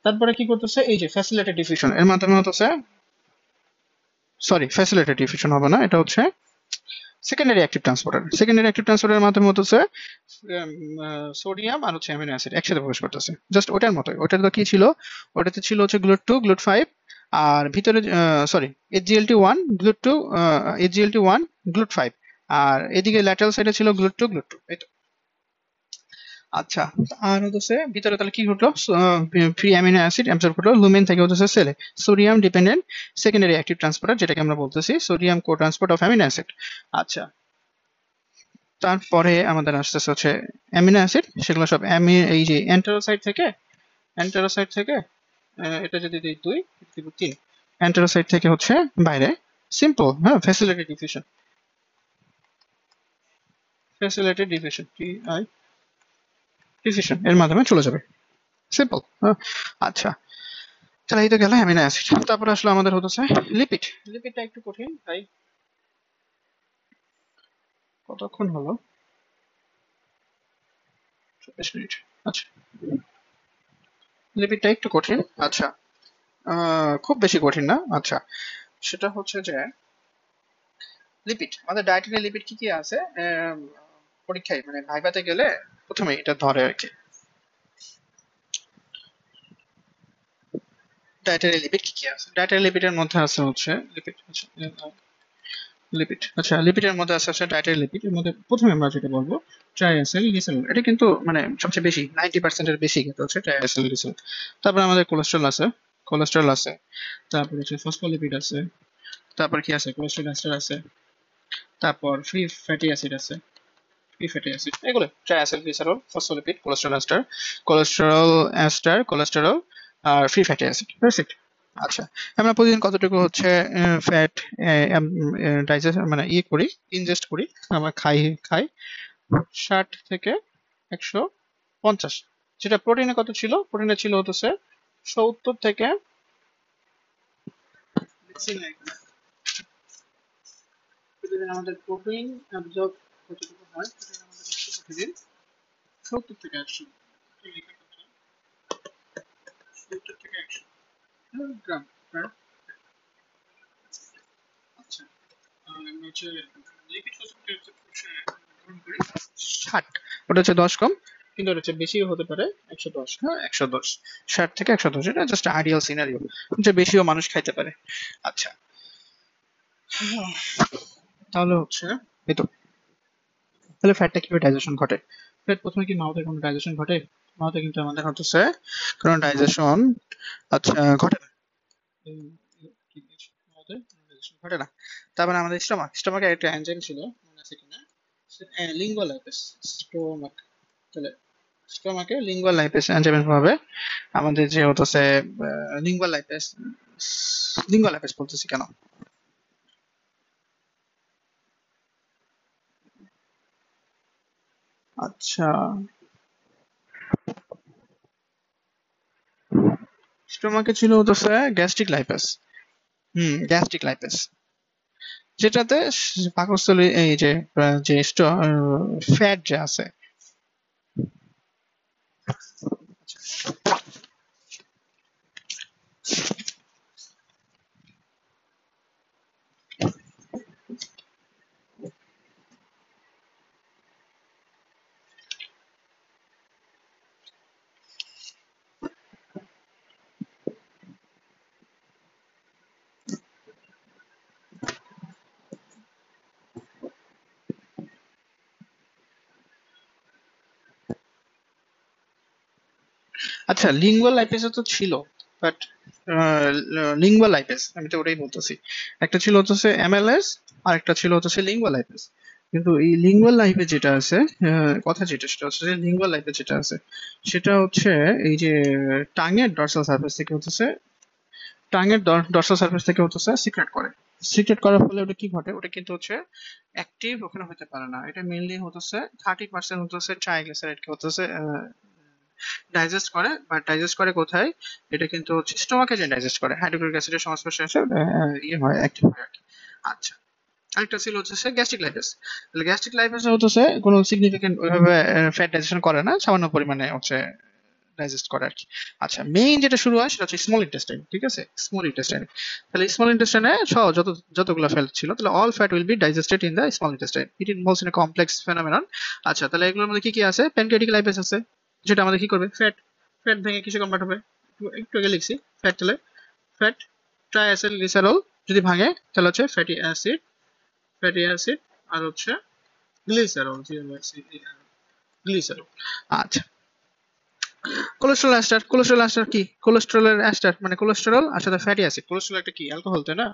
তারপরে কি করতেছে? এই যে ফ্যাসিলিটেড ডিফিউশন এর মাধ্যমে হচ্ছে, সরি, ফ্যাসিলিটেড ডিফিউশন হবে না, এটা হচ্ছে secondary active transporter. Secondary active ট্রান্সপোর্টারের মাধ্যমে হচ্ছে সোডিয়াম আর হচ্ছে অ্যামিনো অ্যাসিড একসাথে প্রবেশ করতেছে, জাস্ট ওটার মতোই। ওটার তো কি ছিল? ওটাতে ছিল হচ্ছে গ্লুট 2, গ্লুট 5, আর ভিতরে সরি, এইচজিএলটি 1, গ্লুট 2, এইচজিএলটি 1, গ্লুট 5, আর এদিকে ল্যাটারাল সাইডে ছিল গ্লুট 2, এই তো। আচ্ছা, আর হচ্ছে ভিতরে তাহলে কি ঘটলো? ফ্রি অ্যামিনো অ্যাসিড অ্যাবজর্ব করলো লুমেন থেকে হচ্ছে সেলে। Sodium dependent secondary active transporter, যেটাকে আমরা বলতেছি sodium co transport of amino acid. আচ্ছা, তারপরে আমাদের আসতেছে হচ্ছে অ্যামিনো অ্যাসিড, সেগুলো সব এই যে এন্টারোসাইট থেকে এটা যদি দিই 2, দিব 3, এন্টারোসাইট থেকে হচ্ছে বাইরে, সিম্পল। হ্যাঁ, ফ্যাসিলিটেড ডিফিউশন, ডিফিউশন এর মাধ্যমে চলে যাবে, সিম্পল। আচ্ছা, তাহলে এই তো গেল অ্যামিনো অ্যাসিড। তারপরে আসলে আমাদের হচ্ছে লিপিড। লিপিডটা একটু কঠিন ভাই। কতক্ষণ হলো? 24 মিনিট। আচ্ছা, লিপিডটা একটু কঠিন। আচ্ছা, খুব বেশি কঠিন না। আচ্ছা, সেটা হচ্ছে যে লিপিড, আমাদের ডায়েটারি লিপিড কি কি আছে? পরীক্ষায় মানে ভাইভাতে গেলে প্রথমে এটা ধরে আর কি। ডায়েটারি লিপিড কি কি আছে? ডায়েটারি লিপিডের মধ্যে আছে হচ্ছে লিপিড, লিপিড। আচ্ছা, লিপিডের মধ্যে আছে হচ্ছে ডায়েটারি লিপিড। এর মধ্যে প্রথমে আমরা যেটা বলবো ট্রাইঅ্যাসিলগ্লিসারল। এটা কিন্তু মানে সবচেয়ে বেশি 90% এর বেশি কিন্তু হচ্ছে ট্রাইঅ্যাসিলগ্লিসারল। তারপর আমাদের কোলেস্ট্রল আছে, কোলেস্ট্রল আছে, তারপর হচ্ছে ফসফোলিপিড আছে, তারপর কি আছে কোলেস্ট্রল এস্টার আছে, তারপর ফ্রি ফ্যাটি অ্যাসিড আছে, ফ্রি ফ্যাটি অ্যাসিড, এগুলো ট্রাইঅ্যাসিলগ্লিসারল, ফসফোলিপিড, কোলেস্ট্রল এস্টার, কোলেস্টেরল আর ফ্রি ফ্যাটি অ্যাসিড। আচ্ছা, আমরা প্রতিদিন কতটুকু হচ্ছে ফ্যাট ডাইজেস্ট মানে করি, ইনজেস্ট করি, আমরা খাই খাই 60 থেকে 150। যেটা প্রোটিনে কত ছিল? প্রোটিনে ছিল হচ্ছে 70 থেকে, প্রতিদিন আমাদের প্রোটিন অ্যাবজর্ব কতটুকু হয়? প্রোটিন আমাদের প্রতিদিন 70 থেকে 100, 70 থেকে 100 গ্রাম per। আচ্ছা, আমরা হচ্ছে লিপিড গ্রহণ করি 60, ওটা হচ্ছে 10 কম, কিন্তু ওটা হচ্ছে বেশিও হতে পারে 110। হ্যাঁ, 110, 60 থেকে 110, এটা জাস্ট আইডিয়াল সিনারিও যে বেশিও মানুষ খাইতে পারে। আচ্ছা, তাহলে হচ্ছে এই তো, তাহলে ফ্যাটটা কিভাবে ডাইজেশন ঘটে? ফ্যাট প্রথমে কি মাউথে কোনো ডাইজেশন ঘটে? মাউথে কিন্তু আমাদের হচ্ছে কোনো ডাইজেশন আচ্ছা ঘটে না। মাউথে ডাইজেশন ঘটে না। তারপরে আমাদের স্টমাকে একটা এনজাইম ছিল, মনে আছে কিনা? Lingual lipase, stomach. তাহলে স্টোমাকে লিঙ্গুয়াল লাইপেস এনজাইমের প্রভাবে আমাদের যে হচ্ছে লিঙ্গুয়াল লাইপেস, লিঙ্গুয়াল লাইপেস বলতেছি কেন? আচ্ছা, স্টোমাকে ছিল হচ্ছে গ্যাস্ট্রিক লাইপেস। গ্যাস্ট্রিক লাইপেস, যেটাতে পাকস্থলী এই যে যে ফ্যাট যে আছে। আচ্ছা, লিঙ্গুয়াল লাইপেস তো ছিল, বাট লিঙ্গুয়াল লাইপেস আমি তো ওটাই বলতেছি। একটা ছিল হচ্ছে এমএলএস, আর একটা ছিল হচ্ছে লিঙ্গুয়াল লাইপেস। কিন্তু এই লিঙ্গুয়াল লাইপে যেটা আছে, কথা যেটা সেটা হচ্ছে যে লিঙ্গুয়াল লাইপে যেটা আছে সেটা হচ্ছে এই যে টাঙের ডর্সাল সারফেস থেকে হচ্ছে, টাঙের ডর্সাল সারফেস থেকে হচ্ছে সিক্রেট করে। সিক্রেট করার ফলে ওটা কি ঘটে? ওটা কিন্তু হচ্ছে অ্যাক্টিভ ওখানে হতে পারে না। এটা মেইনলি হচ্ছে 30% হচ্ছে ট্রাইগ্লিসারাইডকে হচ্ছে ডাইজেস্ট করে। বাট ডাইজেস্ট করে কোথায়? এটা কিন্তু হচ্ছে স্টোমাকে যে ডাইজেস্ট করে, হাইড্রোক্লোরিক অ্যাসিডের সংস্পর্শে এসে ইয়ে হয়, অ্যাক্টিভ হয় আর কি। আচ্ছা, আরেকটা ছিল হচ্ছে গ্যাস্ট্রিক লাইপেস। তাহলে গ্যাস্ট্রিক লাইপেস হচ্ছে কোনো সিগনিফিকেন্ট ওইভাবে ফ্যাট ডাইজেশন করে না, সামান্য পরিমাণে হচ্ছে ডাইজেস্ট করে আর কি। আচ্ছা, মেইন যেটা শুরু হয় সেটা হচ্ছে স্মল ইন্টেস্টাইন। ঠিক আছে, স্মল ইন্টেস্টাইন। তাহলে স্মল ইন্টেস্টাইনে সহ যতগুলো ফ্যাট ছিল, তাহলে all fat will be digested in the small intestine. It involves in a complex phenomenon. আচ্ছা, তাহলে এগুলোর মধ্যে কি কি আছে? প্যানক্রিয়াটিক লাইপেস আছে, যেটা আমাদের কি করবে? ফ্যাট, ফ্যাট ভেঙে কিসে কনভার্ট হবে? একটু আগে লিখছি ফ্যাট। তাহলে ফ্যাট ট্রাইঅ্যাসিল গ্লিসারল যদি ভাঙে তাহলে হচ্ছে ফ্যাটি অ্যাসিড, ফ্যাটি অ্যাসিড আর হচ্ছে গ্লিসারল, গ্লিসারল। আচ্ছা, কোলেস্ট্রল এস্টার। কোলেস্ট্রল এস্টার কি? কোলেস্ট্রলের এস্টার মানে কোলেস্টেরল আর সাথে ফ্যাটি অ্যাসিড। কোলেস্ট্রল একটা কি? অ্যালকোহল, তাই না?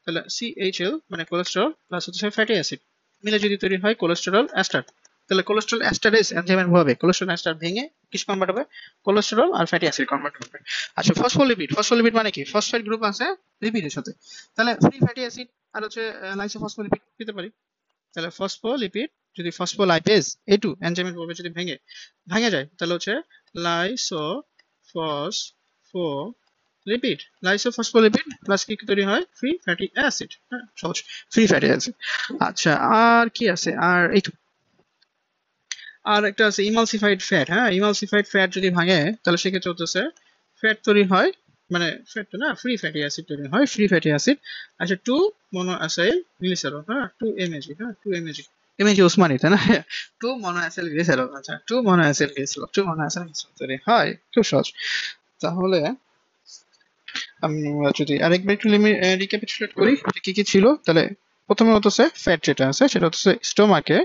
তাহলে সিএইচএল মানে কোলেস্ট্রল প্লাস হচ্ছে ফ্যাটি অ্যাসিড মিলে যদি তৈরি হয় কোলেস্টেরল এস্টার। তাহলে কোলেস্ট্রল এস্টারেজ এনজাইমের প্রভাবে কোলেস্ট্রল এস্টার ভেঙে কিস কনভার্ট হবে? কোলেস্টেরল আর ফ্যাটি অ্যাসিড কনভার্ট হবে। আচ্ছা, ফসফোলিপিড। ফসফোলিপিড মানে কি? ফসফেট গ্রুপ আছে লিপিডের সাথে। তাহলে ফ্রি ফ্যাটি অ্যাসিড আর হচ্ছে লাইসোফসফোলিপিড দিতে পারি। তাহলে ফসফোলিপিড যদি ফসফোলাইপেজ A2 এনজাইমের প্রভাবে যদি ভেঙে যায়, তাহলে হচ্ছে লাইসোফসফোলিপিড, লাইসোফসফোলিপিড প্লাস কি তৈরি হয়? Free fatty acid. হ্যাঁ, সহজ, ফ্রি ফ্যাটি অ্যাসিড। আচ্ছা, আর কি আছে? আর এইটু, আর একটা আছে ইমালসিফাইড ফ্যাট। হ্যাঁ, ইমালসিফাইড ফ্যাট যদি ভাঙে তাহলে সেক্ষেত্রে হচ্ছে ফ্যাট তৈরি হয়, মানে ফ্যাট তো না, ফ্রি ফ্যাটি অ্যাসিড তৈরি হয়, ফ্রি ফ্যাটি অ্যাসিড। আচ্ছা, 2 মোনো অ্যাসাইল গ্লিসারল। হ্যাঁ, 2 এমএজি। হ্যাঁ, 2 এমএজি, এমএজি ওসমানি, তাই না? 2 মোনো অ্যাসাইল গ্লিসারল। আচ্ছা, 2 mono acyl glycerol, 2 mono acyl glycerol তৈরি হয়, খুব সহজ। তাহলে আমরা যদি আরেকবার একটু রিক্যাপিচুলেট করি যে কি কি ছিল, তাহলে প্রথমে হচ্ছে ফ্যাট যেটা আছে সেটা হচ্ছে স্টোমাকে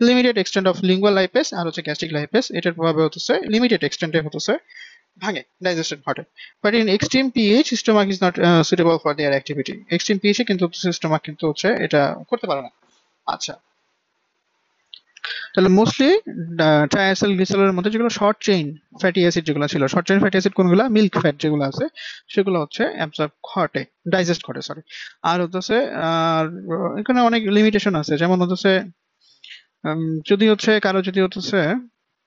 limited extent of lingual lipase আর হচ্ছে গ্যাস্ট্রিক লাইপেস এটার প্রভাবে হচ্ছে লিমিটেড এক্সটেন্টে হচ্ছে ভাঙে, ডাইজেশন ঘটে। But in extreme pH stomach is not suitable for their activity. Extreme pH এ কিন্তু স্টোমাক কিন্তু হচ্ছে এটা করতে পারে না। আচ্ছা, তাহলে মোস্টলি ট্রাইঅ্যাসিল গ্লিসারলের মধ্যে যেগুলো শর্ট চেইন ফ্যাটি অ্যাসিড যেগুলো ছিল, শর্ট চেইন ফ্যাটি অ্যাসিড কোনগুলো, মিল্ক ফ্যাট যেগুলো আছে সেগুলো হচ্ছে অ্যাবজর্ব ঘটে, ডাইজেস্ট ঘটে সরি। আর হচ্ছে আর এখানে অনেক লিমিটেশন আছে, যেমন হচ্ছে যদি হচ্ছে কারো যদি হচ্ছে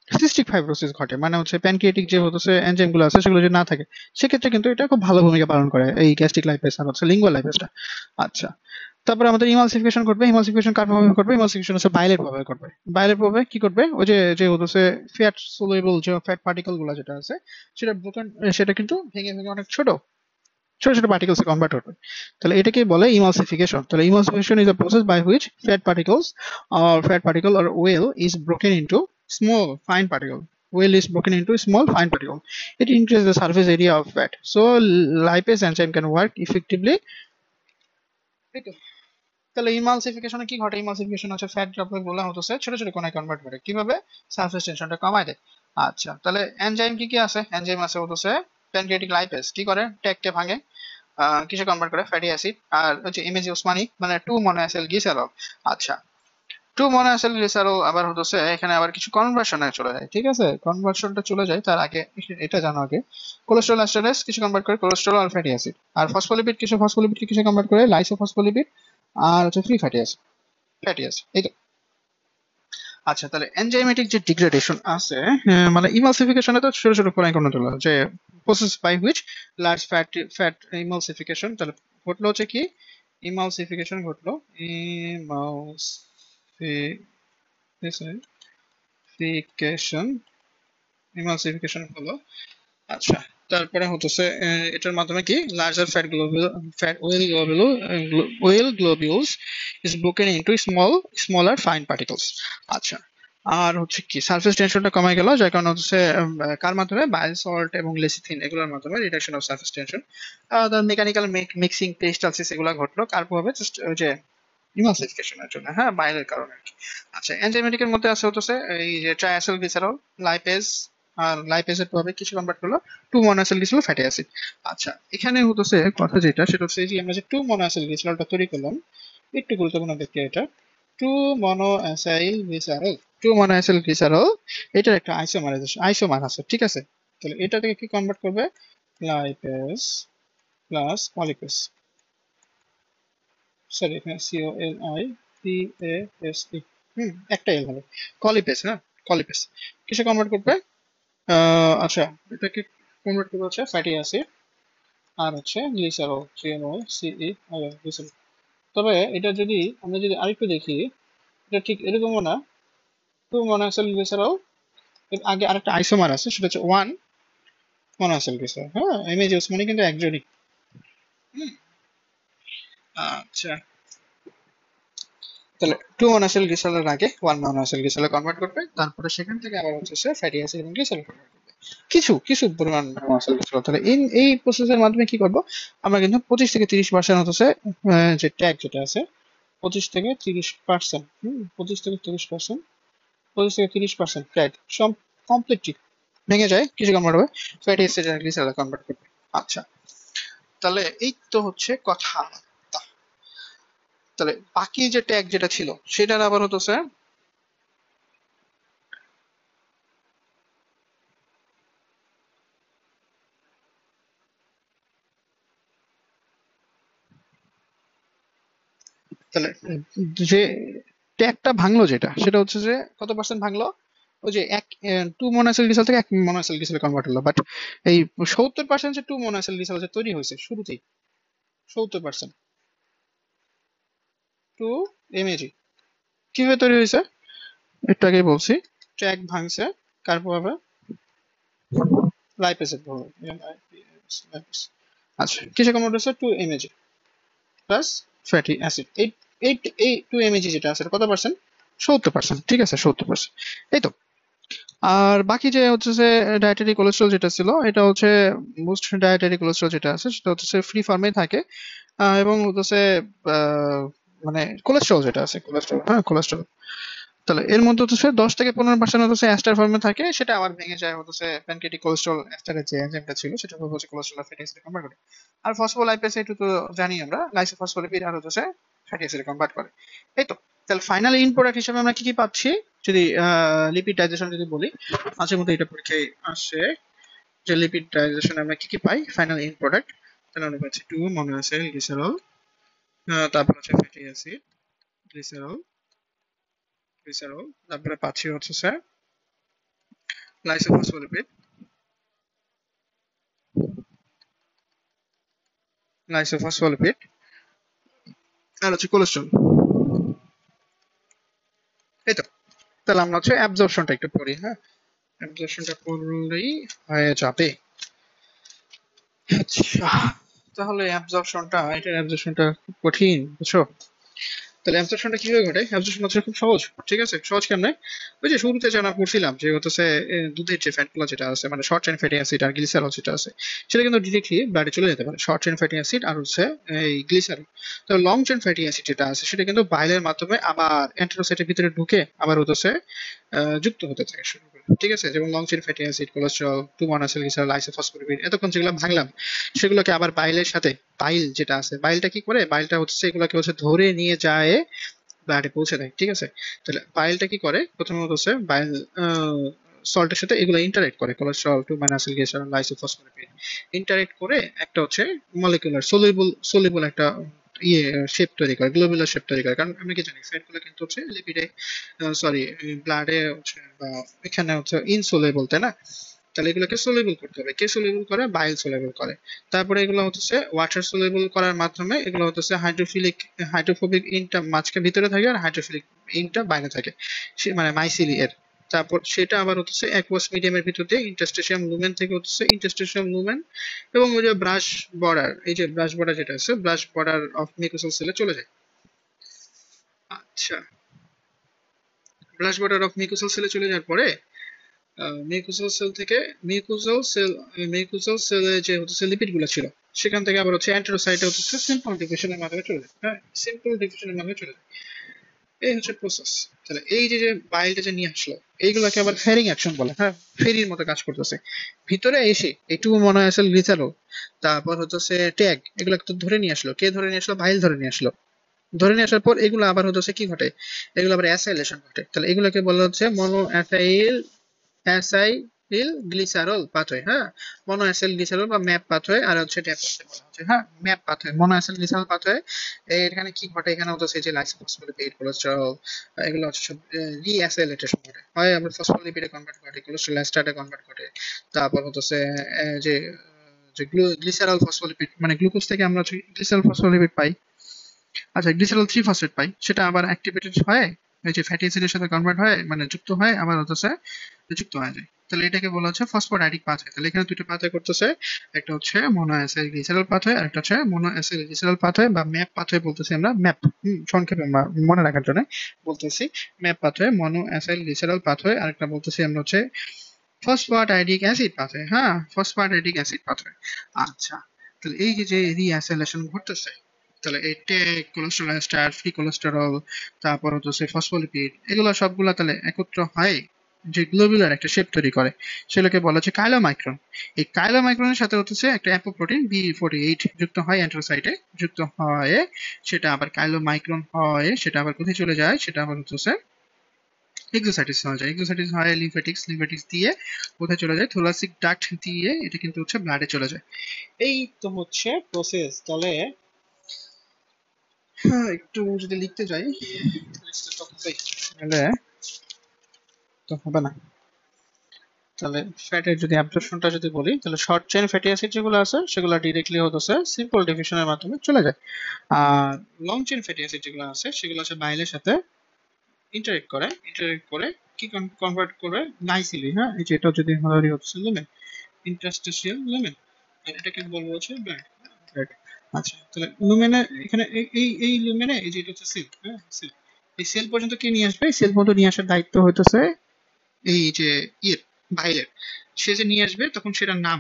সিস্টিক ফাইব্রোসিস ঘটে, মানে হচ্ছে প্যানক্রিয়াটিক যে হচ্ছে এনজাইম গুলো আছে সেগুলো যদি না থাকে, সেক্ষেত্রে কিন্তু এটা খুব ভালো ভূমিকা পালন করে এই গ্যাস্ট্রিক লাইপেস আর হচ্ছে লিঙ্গুয়াল লাইপেসটা। আচ্ছা, তারপরে আমাদের ইমালসিফিকেশন করবে। ইমালসিফিকেশন কার প্রভাবে করবে? ইমালসিফিকেশন হচ্ছে বাইলের প্রভাবে করবে। বাইলের প্রভাবে কি করবে? ওই যে যে হচ্ছে ফ্যাট সলিউবল যে ফ্যাট পার্টিকেল গুলো যেটা আছে সেটা ব্রোকেন, সেটা কিন্তু ভেঙে ভেঙে অনেক ছোট ছোট ছোট পার্টিকেলসে কনভার্ট করবে। তাহলে এটাকে বলে ইমালসিফিকেশন। তাহলে emulsification is a process by which fat particles or fat particle or oil is broken into small fine particle. Oil is broken into small fine particle. It increases the surface area of fat. So lipase enzyme can work effectively. তাহলে ইমালসিফিকেশনে কি ঘটে? Emulsification হচ্ছে fat droplet গুলো হচ্ছে ছোট ছোট কণায় convert করে, কিভাবে? সারফেস টেনশনটা কমায় দেয়। আচ্ছা, তাহলে এনজাইম কি কি আছে? এনজাইম আছে হচ্ছে প্যানক্রিয়াটিক লাইপেস, কি করে? ট্যাগকে ভাঙে, কিসে কনভার্ট করে? Fatty acid. আর হচ্ছে এমএজি ওসমানি মানে 2 মোনোঅ্যাসিল গ্লিসারল। আচ্ছা, 2 মোনোঅ্যাসিল গ্লিসারল আবার হচ্ছে এখানে আবার কিছু কনভার্সনে চলে যায়, ঠিক আছে? কনভার্সনটা চলে যায় তার আগে এটা জানো আগে, কোলেস্টেরল এস্টারেস কিছু কনভার্ট করে কোলেস্টেরল আর ফ্যাটি অ্যাসিড। আর ফসফোলিপিড কিছু, ফসফোলিপিড কিসে কনভার্ট করে? লাইসোফসফোলিপিড আর হচ্ছে free fatty acid, fatty acid, এই তো। আচ্ছা, তাহলে এনজাইমেটিক যে ডিগ্রেডেশন আছে, মানে ইমালসিফিকেশনে তো ছোট ছোট কোনায় কোন হলো যে process by which large fat emulsification, তাহলে ঘটলো হচ্ছে কি? ইমালসিফিকেশন ঘটলো, ইমালসিফিকেশন ইমালসিফিকেশন হলো। আচ্ছা, তারপরে হচ্ছে এটার মাধ্যমে কি larger fat globule, fat well globules is broken into smaller fine particles. আচ্ছা, আর হচ্ছে কি সারফেস টেনশনটা কমে গেল, যার কারণে হচ্ছে কার মাধ্যমে? বাইল সল্ট এবং লেসিথিন এগুলোর মাধ্যমে reduction of surface tension. Mechanical mixing peristalsis এগুলো ঘটলো কার প্রভাবে? জাস্ট ওই যে ইমালসিফিকেশনের জন্য, হ্যাঁ, বাইরের কারণে আর কি। আচ্ছা, এনজাইমেটিকের মধ্যে আছে হচ্ছে এই যে ট্রাইঅ্যাসিল গ্লিসারল, লাইপেজ, আর লাইপেজের প্রভাবে কিছু কনভার্ট করলো 2 মোনোঅ্যাসিল গ্লিসারল ফ্যাটি অ্যাসিড। আচ্ছা, এখানে হচ্ছে কথা যেটা সেটা হচ্ছে যে আমরা যে 2 মোনোঅ্যাসিল গ্লিসারলটা তৈরি করলাম, একটু গুরুত্বপূর্ণ দেখতে এটা, 2 মোনোঅ্যাসাইল গ্লিসারল, 2 মোনোঅ্যাসাইল গ্লিসারল এটার একটা আইসোমার আছে, ঠিক আছে? তাহলে এটা থেকে কি কনভার্ট করবে? লাইপেজ প্লাস পলিপেজ, সরি এখানে COLIPASE, একটা এল হবে, কলিপেজ, হ্যাঁ, কলিপেজ কিসে কনভার্ট করবে? আচ্ছা, এটাকে কনভার্ট করবে হচ্ছে ফ্যাটি অ্যাসিড আর হচ্ছে গ্লিসারল, গ্লিসারল। তবে এটা যদি আমরা যদি আরেকটু দেখি, এটা ঠিক এরকমও না। 2 মোনোঅ্যাসিল গ্লিসারল এর আগে আরেকটা আইসোমার আছে, সেটা হচ্ছে 1 মোনোঅ্যাসিল গ্লিসারল, হ্যাঁ, এমএজি ওসমানি কিন্তু একজনই। আচ্ছা, তাহলে 2 মোনোঅ্যাসিল গ্লিসারলের আগে 1 মোনোঅ্যাসিল গ্লিসারলে কনভার্ট করবে, তারপরে সেখান থেকে আবার হচ্ছে সে ফ্যাটি অ্যাসিড এবং গ্লিসারল কনভার্ট করবে কিছু কিছু পরিমাণ মোনোঅ্যাসিল গ্লিসারল। তাহলে এই প্রসেসের মাধ্যমে কি করব? আমরা কিন্তু 25 থেকে 30% হচ্ছে যে ট্যাগ যেটা আছে 25 থেকে 30%, 25 থেকে 30%, 25 থেকে 30% ট্যাগ সব কমপ্লিটলি ভেঙে যায়, কিছু কনভার্ট হবে ফ্যাটি অ্যাসিড আর গ্লিসারলে কনভার্ট করবে। আচ্ছা, তাহলে এই তো হচ্ছে কথা। তাহলে বাকি যে ট্যাগ যেটা ছিল সেটার আবার হচ্ছে তাহলে যে ট্যাগটা ভাঙলো যেটা সেটা হচ্ছে যে কত পার্সেন্ট ভাঙলো? ওই যে 2 মোনোঅ্যাসিল গ্লিসারল থেকে 1 মোনোঅ্যাসিল গ্লিসারলে কনভার্ট হলো, বাট এই 70% যে 2 মোনোঅ্যাসিল গ্লিসারল যে তৈরি হয়েছে শুরুতেই, 70% 2 এমএজি কিভাবে তৈরি হয়েছে? একটু আগেই বলছি, ট্যাগ ভাঙছে কার প্রভাবে? লাইপেজের প্রভাবে, LIPase। আচ্ছা, কিসে কনভার্ট হয়েছে? 2 এমএজি প্লাস ফ্যাটি অ্যাসিড। এই এই এই 2 এমএজি যেটা আছে কত পার্সেন্ট? 70%, ঠিক আছে, 70%। এই তো। আর বাকি যে হচ্ছে যে ডায়েটারি কোলেস্ট্রল যেটা ছিল, এটা হচ্ছে মোস্ট ডায়েটারি কোলেস্ট্রল যেটা আছে সেটা হচ্ছে ফ্রি ফর্মে থাকে, এবং হচ্ছে মানে কোলেস্ট্রল যেটা আছে, কোলেস্ট্রল, হ্যাঁ কোলেস্ট্রল। তাহলে এর মধ্যে হচ্ছে 10 থেকে 15% হচ্ছে এস্টার ফর্মে থাকে, সেটা আবার ভেঙে যায় হচ্ছে প্যানকেটিক কোলেস্ট্রল এস্টারের যে এনজাইমটা ছিল সেটা হচ্ছে কোলেস্ট্রল ফ্যাটি অ্যাসিডে কনভার্ট করে। আর ফসফোলাইপেজ এটা তো জানি আমরা, লাইসোফসফোলিপিড আর হচ্ছে ফ্যাটি অ্যাসিডে কনভার্ট করে। এই তো। তাহলে ফাইনাল ইন প্রোডাক্ট হিসেবে আমরা কি কি পাচ্ছি, যদি লিপিড ডাইজেশন যদি বলি, মাঝে মধ্যে এটা পরীক্ষায় আসে যে লিপিড ডাইজেশন আমরা কি কি পাই ফাইনাল ইন প্রোডাক্ট। তাহলে আমরা পাচ্ছি 2 মনোঅ্যাসিড গ্লিসারল, তারপর হচ্ছে ফ্যাটি অ্যাসিড, গ্লিসারল, গ্লিসারল, তারপরে পাচ্ছি হচ্ছে স্যার লাইসোফসফোলিপিড, লাইসোফসফোলিপিড, আর হচ্ছে কোলেস্ট্রল। এই তো। তাহলে আমরা হচ্ছে অ্যাবজর্পশনটা একটু পড়ি, হ্যাঁ অ্যাবজর্পশনটা পড়লেই হয়ে যাবে। আচ্ছা, তাহলে অ্যাবজর্পশনটা খুব কঠিন, বুঝছো? তাহলে অ্যাবজর্পশনটা কিভাবে ঘটে? অ্যাবজর্পশন হচ্ছে খুব সহজ, ঠিক আছে? সহজ কেমনে? ওই যে শুরুতে যে আমরা পড়ছিলাম যে হচ্ছে দুধের যে ফ্যাটগুলো যেটা আছে, মানে শর্ট চেইন ফ্যাটি অ্যাসিড আর গ্লিসারল যেটা আছে, সেটা কিন্তু ডিরেক্টলি ব্লাডে চলে যেতে পারে, শর্ট চেইন ফ্যাটি অ্যাসিড আর হচ্ছে এই গ্লিসারল। তো লং চেইন ফ্যাটি অ্যাসিড যেটা আছে সেটা কিন্তু বাইলের মাধ্যমে আবার এন্টেরোসাইটের ভিতরে ঢুকে আবার হচ্ছে যুক্ত হতে থাকে শুরু করে, ঠিক আছে? যেমন long chain fatty acid, cholesterol, 2 monoacyl glycerol, isophospholipid, এতক্ষণ যেগুলো ভাঙলাম সেগুলোকে আবার বাইলের সাথে, বাইল যেটা আছে, বাইলটা কি করে, বাইলটা হচ্ছে এগুলোকে হচ্ছে ধরে নিয়ে যায় ব্লাডে পৌঁছে দেয়, ঠিক আছে? তাহলে বাইলটা কি করে, প্রথমত হচ্ছে বাইল সল্টের সাথে এগুলো ইন্টারেক্ট করে, কোলেস্টেরল, 2 মনোআসিল গ্লিসারল, লাইসোফসফোলিপিড ইন্টারেক্ট করে একটা হচ্ছে মলিকুলার সলিবল একটা ইয়ে শেপ তৈরি করে, গ্লোবুলার শেপ তৈরি করে। কারণ আমরা কি জানি ফ্যাটগুলো কিন্তু হচ্ছে লিপিডে, সরি, ব্লাডে হচ্ছে বা এখানে হচ্ছে ইনসোলেবল, তাই না? তাহলে এগুলোকে সোলেবল করতে হবে, কে সোলেবল করে, বাইল সোলেবল করে। তারপরে এগুলো হচ্ছে ওয়াটার সোলেবল করার মাধ্যমে এগুলো হচ্ছে হাইড্রোফোবিক ইনটা মাঝখানে ভিতরে থাকে আর হাইড্রোফিলিক ইনটা বাইরে থাকে, সে মানে মাইসিলি এর। তারপর সেটা আবার হচ্ছে অ্যাকুয়াস মিডিয়ামের ভিতর দিয়ে ইন্টারস্টিশিয়াম লুমেন থেকে হচ্ছে ইন্টারস্টিশিয়াম লুমেন এবং ওই যে ব্রাশ বর্ডার, এই যে ব্রাশ বর্ডার যেটা আছে, ব্রাশ বর্ডার অফ মিউকোসাল সেলে চলে যায়। আচ্ছা, ব্রাশ বর্ডার অফ মিউকোসাল সেলে চলে যাওয়ার পরে মিউকোসাল সেল থেকে মিউকোসাল সেলে যে হচ্ছে লিপিড গুলো ছিল সেখান থেকে আবার হচ্ছে অ্যান্টেরোসাইটে হচ্ছে সিম্পল ডিফিউশনের মাধ্যমে চলে যায়, হ্যাঁ সিম্পল ডিফিউশনের মাধ্যমে চলে যায়। এই হচ্ছে প্রসেস। তাহলে এই যে যে বাইলটা যে নিয়ে আসলো এইগুলোকে আবার ফেরিং অ্যাকশন বলে, হ্যাঁ ফেরির মতো কাজ করতেছে। ভিতরে এসে একটু মনে হয় আসলে গ্লিসারল, তারপর হচ্ছে ট্যাগ, এগুলো তো ধরে নিয়ে আসলো, কে ধরে নিয়ে আসলো, বাইল ধরে নিয়ে আসলো। ধরে নিয়ে আসার পর এগুলো আবার হচ্ছে কি ঘটে, এগুলো আবার অ্যাসাইলেশন ঘটে। তাহলে এগুলোকে বলা হচ্ছে মনো অ্যাসাইল গ্লিসারল পাথওয়ে, হ্যাঁ মনো অ্যাসাইল গ্লিসারল বা ম্যাপ পাথওয়ে, আর হচ্ছে ট্যাপ পাথওয়ে বলা হচ্ছে, হ্যাঁ ম্যাপ পাথওয়ে, মনো অ্যাসাইল গ্লিসারল পাথওয়ে। এখানে কি ঘটে, এখানে হচ্ছে যে লাইসোফসফোলিপিড, কোলেস্টেরল, এগুলো হচ্ছে সব রিঅ্যাসাইলেটেশন ঘটে, হয় আমরা ফসফোলিপিডে কনভার্ট ঘটে, কোলেস্টেরল এস্টারে কনভার্ট ঘটে। তারপর হচ্ছে যে যে গ্লিসারল ফসফোলিপিড মানে গ্লুকোজ থেকে আমরা হচ্ছে গ্লিসারল ফসফোলিপিড পাই। আচ্ছা, গ্লিসারল 3 ফসফেট পাই, সেটা আবার অ্যাক্টিভেটেড হয়ে এই যে ফ্যাটি অ্যাসিডের সাথে কনভার্ট হয়, মানে যুক্ত হয়, আবার হচ্ছে যুক্ত হয়ে যায়। তাহলে এটাকে বলা হচ্ছে ফসফোডাইডিক পাথওয়ে। তাহলে এখানে দুটো পাথওয়ে করতেছে, একটা হচ্ছে মনো অ্যাসাইল গ্লিসারল পাথওয়ে আর একটা হচ্ছে মনো অ্যাসাইল গ্লিসারল পাথওয়ে বা ম্যাপ পাথওয়ে বলতেছি আমরা, ম্যাপ সংক্ষেপে মনে রাখার জন্য বলতেছি ম্যাপ পাথওয়ে, মনো অ্যাসাইল গ্লিসারল পাথওয়ে, আর একটা বলতেছি আমরা হচ্ছে ফসফোডাইডিক অ্যাসিড পাথওয়ে, হ্যাঁ ফসফোডাইডিক অ্যাসিড পাথওয়ে। আচ্ছা, তাহলে এই যে যে রিঅ্যাসাইলেশন ঘটতেছে, তাহলে এই টেক, কোলেস্টেরল এস্টার, ফ্রি কোলেস্টেরল, তারপর হচ্ছে ফসফোলিপিড, এগুলো সবগুলা তাহলে একত্র হয় যে গ্লোবুলার একটা শেপ তৈরি করে, সেগুলোকে বলা হচ্ছে কাইলোমাইক্রন। এই কাইলোমাইক্রনের সাথে হচ্ছে একটা অ্যাপোপ্রোটিন B48 যুক্ত হয় অ্যান্ট্রোসাইটে, যুক্ত হয়, সেটা আবার কাইলোমাইক্রন হয়, সেটা আবার কোথায় চলে যায়, সেটা আবার হচ্ছে এক্সোসাইটিস হয়ে যায়, এক্সোসাইটিস হয় লিম্ফেটিক্স দিয়ে কোথায় চলে যায়, থোরাসিক ডাক্ট দিয়ে এটা কিন্তু হচ্ছে ব্লাডে চলে যায়। এই তো হচ্ছে প্রসেস। তাহলে হ্যাঁ, একটু যদি লিখতে যাই তাহলে তো হবে না। তাহলে ফ্যাটের যদি অ্যাবজর্পশনটা যদি বলি, তাহলে শর্ট চেইন ফ্যাটি অ্যাসিড যেগুলো আছে সেগুলো ডিরেক্টলি হচ্ছে সিম্পল ডিফিউশনের মাধ্যমে চলে যায়। আর লং চেইন ফ্যাটি অ্যাসিড যেগুলো আছে সেগুলো হচ্ছে বাইলের সাথে ইন্টারেক্ট করে কি কনভার্ট করে নাইসিলি, হ্যাঁ এই যে এটা যদি হয় হচ্ছে লুমেন, ইন্টারস্টিশিয়াল লুমেন, আর এটাকে বলবো হচ্ছে ব্লাড। আচ্ছা, তাহলে লুমেনে এখানে এই লুমেনে এই যে এটা হচ্ছে সেল, হ্যাঁ সেল, এই সেল পর্যন্ত কে নিয়ে আসবে, সেল পর্যন্ত নিয়ে আসার দায়িত্ব হইতেছে এই যে ইয়ের, ভাইলের। সে যে নিয়ে আসবে তখন সেটার নাম,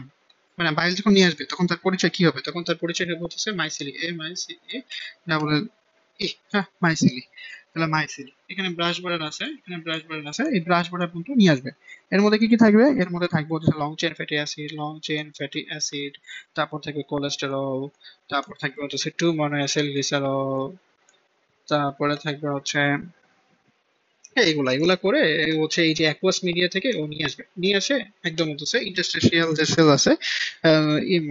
মানে ভাইল যখন নিয়ে আসবে তখন তার পরিচয় কি হবে, তখন তার পরিচয় হবে হচ্ছে মাইসিলি, এ মাইসিলি ডাবল এল হ্যাঁ মাইসিলি। তাহলে মাইসিলি এখানে ব্রাশ বার্ডার আছে, এখানে ব্রাশ বার্ডার আছে, এই ব্রাশ বার্ডার কিন্তু নিয়ে আসবে। এর মধ্যে কি কি থাকবে? এর মধ্যে থাকবে হচ্ছে long chain fatty acid, long chain fatty acid, তারপর থাকবে কোলেস্টেরল, তারপর থাকবে হচ্ছে 2 মনোএসিল গ্লিসারল, তারপরে থাকবে হচ্ছে হ্যাঁ এগুলা এগুলা করে হচ্ছে এই যে অ্যাকুয়াস মিডিয়া থেকে ও নিয়ে আসবে, নিয়ে আসে একদম হচ্ছে ইন্টারস্টিশিয়াল যে সেল আছে,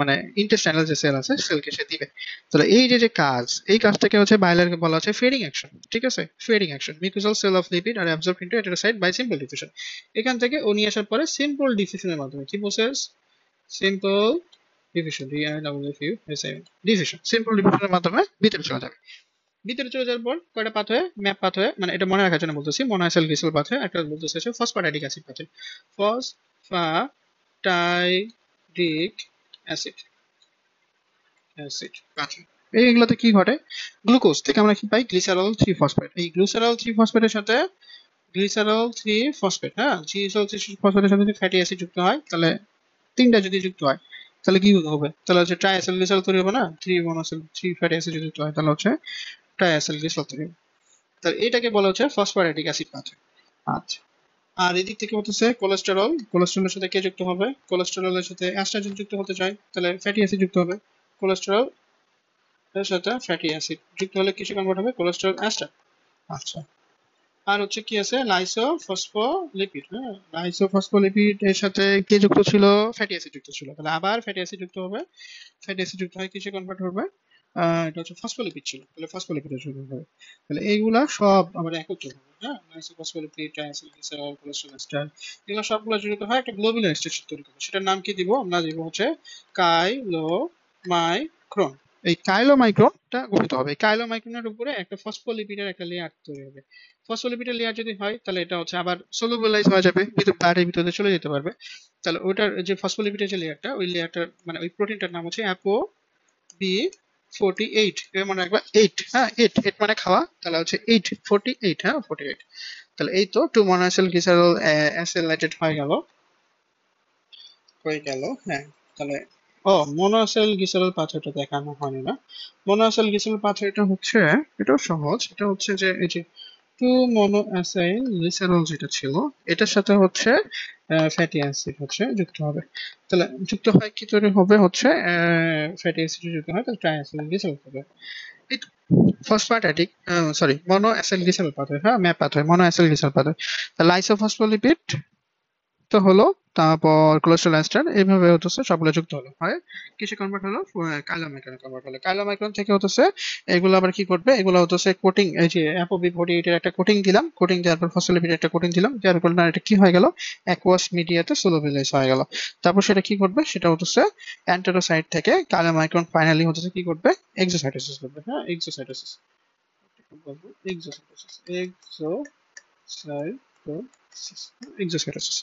মানে ইন্টেস্টাইনাল যে সেল আছে সেলকে সে দিবে। তাহলে এই যে যে কাজ, এই কাজটাকে হচ্ছে বায়োলজিকে বলা হচ্ছে ফেডিং অ্যাকশন, ঠিক আছে? Fading action, mucosal cell of lipid আর absorb into enterocyte by simple diffusion. এখান থেকে ও নিয়ে আসার পরে সিম্পল ডিফিউশনের মাধ্যমে, কি process? Simple diffusion, diffusion, simple ডিফিউশনের মাধ্যমে ভিতরে চলে যাবে। ভিতরে চলে যাওয়ার পর কয়টা পাথওয়ে, ম্যাপ পাথওয়ে, মানে এটা মনে রাখার জন্য বলতেছি, মোনোঅ্যাসিল গ্লিসারল পাথওয়ে, একটা বলতেছে হচ্ছে phosphatidic acid pathway, phosphatidic acid acid pathway. এইগুলোতে কি ঘটে? গ্লুকোজ থেকে আমরা কি পাই? Glycerol 3 phosphate. এই গ্লিসারল 3 ফসফেটের সাথে গ্লিসারল 3 ফসফেট, হ্যাঁ গ্লিসারল 3 ফসফেটের সাথে যদি ফ্যাটি অ্যাসিড যুক্ত হয়, তাহলে তিনটা যদি যুক্ত হয় তাহলে কি হবে? তাহলে হচ্ছে ট্রাইঅ্যাসিল গ্লিসারল তৈরি হবে না? 3 মনোসিল 3 ফ্যাটি অ্যাসিড যদি যুক্ত হয় তাহলে হচ্ছে ট্রাইঅ্যাসিল গ্লিসারল তৈরি হবে। তাহলে এটাকে বলা হচ্ছে ফসফোরাইডিক অ্যাসিড পাথওয়ে। আচ্ছা, আর এদিক থেকে হচ্ছে কোলেস্টেরল, কোলেস্টেরলের সাথে কে যুক্ত হবে? কোলেস্টেরলের সাথে অ্যাস্টার যদি যুক্ত হতে চায় তাহলে ফ্যাটি অ্যাসিড যুক্ত হবে। কোলেস্টেরল এর সাথে ফ্যাটি অ্যাসিড যুক্ত হলে কিসে কনভার্ট হবে? Cholesterol ester. আচ্ছা, আর হচ্ছে কি আছে? লাইসোফসফোলিপিড, হ্যাঁ লাইসোফসফোলিপিড এর সাথে কে যুক্ত ছিল? ফ্যাটি অ্যাসিড যুক্ত ছিল। তাহলে আবার ফ্যাটি অ্যাসিড যুক্ত হবে, ফ্যাটি অ্যাসিড যুক্ত হয় কিসে কনভার্ট হবে? এটা হচ্ছে ফসফোলিপিড ছিল, তাহলে ফসফোলিপিডে যুক্ত হবে। তাহলে এইগুলা সব আমরা একত্র হবে, হ্যাঁ লাইসোফসফোলিপিড, ট্রাইঅ্যাসিলগ্লিসারল, কোলেস্টেরল এস্টার, এগুলো সবগুলো জড়িত হয় একটা গ্লোবুলার স্ট্রাকচার তৈরি করবে। সেটার নাম কি দিব? আমরা দিব হচ্ছে কাইলোমাইক্রন। এই কাইলোমাইক্রনটা গঠিত হবে, এই কাইলোমাইক্রনের উপরে একটা ফসফোলিপিডের একটা লেয়ার তৈরি হবে। ফসফোলিপিডের লেয়ার যদি হয় তাহলে এটা হচ্ছে আবার সলুবলাইজ হয়ে যাবে, ব্লাডের ভিতরে চলে যেতে পারবে। তাহলে ওটার যে ফসফোলিপিডের যে লেয়ারটা, ওই লেয়ারটার মানে ওই প্রোটিনটার নাম হচ্ছে অ্যাপো বি 48, মনে রাখবা 8, হ্যাঁ 8, 8 মানে খাওয়া, তাহলে হচ্ছে 8 48, হ্যাঁ 48। তাহলে এই তো 2 মনোএসিল গ্লিসারল অ্যাসিলেটেড হয়ে গেল, হ্যাঁ। তাহলে মনোঅ্যাসিল গ্লিসারল পাথওয়েটা দেখানো হয়নি না। মনোঅ্যাসিল গ্লিসারল পাথওয়েটা হচ্ছে, এটাও সহজ, এটা হচ্ছে যে এই যে 2 মনোঅ্যাসাইল গ্লিসারল যেটা ছিল এটার সাথে হচ্ছে ফ্যাটি অ্যাসিড হচ্ছে যুক্ত হবে। তাহলে যুক্ত হয় কি তৈরি হবে? হচ্ছে ফ্যাটি অ্যাসিড যুক্ত হয় তাহলে ট্রাইঅ্যাসিল গ্লিসারল হবে। এই ফসফাটাইডিক, সরি মনোঅ্যাসাইল গ্লিসারল পাথওয়ে, হ্যাঁ ম্যাপ পাথওয়ে, মনোঅ্যাসাইল গ্লিসারল পাথওয়ে। তাহলে লাইসোফসফোলিপিড তো হলো, তারপর কোলেস্ট্রল এস্টার, এইভাবে হতেছে সবগুলো যুক্ত হলো, হয় কিসে কনভার্ট হলো? কাইলোমাইক্রনে কনভার্ট হলো। কাইলোমাইক্রন থেকে হতেছে এগুলো আবার কি করবে? এগুলো হতেছে কোটিং, এই যে অ্যাপোবি48 এর একটা কোটিং দিলাম, কোটিং দেওয়ার পর ফসফোলিপিড একটা কোটিং দিলাম, দেওয়ার পর না এটা কি হয়ে গেল? অ্যাকুয়াস মিডিয়াতে সলুবিলাইজ হয়ে গেল। তারপর সেটা কি করবে? সেটা হতেছে অ্যান্টেরোসাইট থেকে কাইলোমাইক্রন ফাইনালি হতেছে কি করবে? এক্সোসাইটোসিস করবে, হ্যাঁ এক্সোসাইটোসিস, এক্সোসাইটোসিস, এক্সোসাইটোসিস।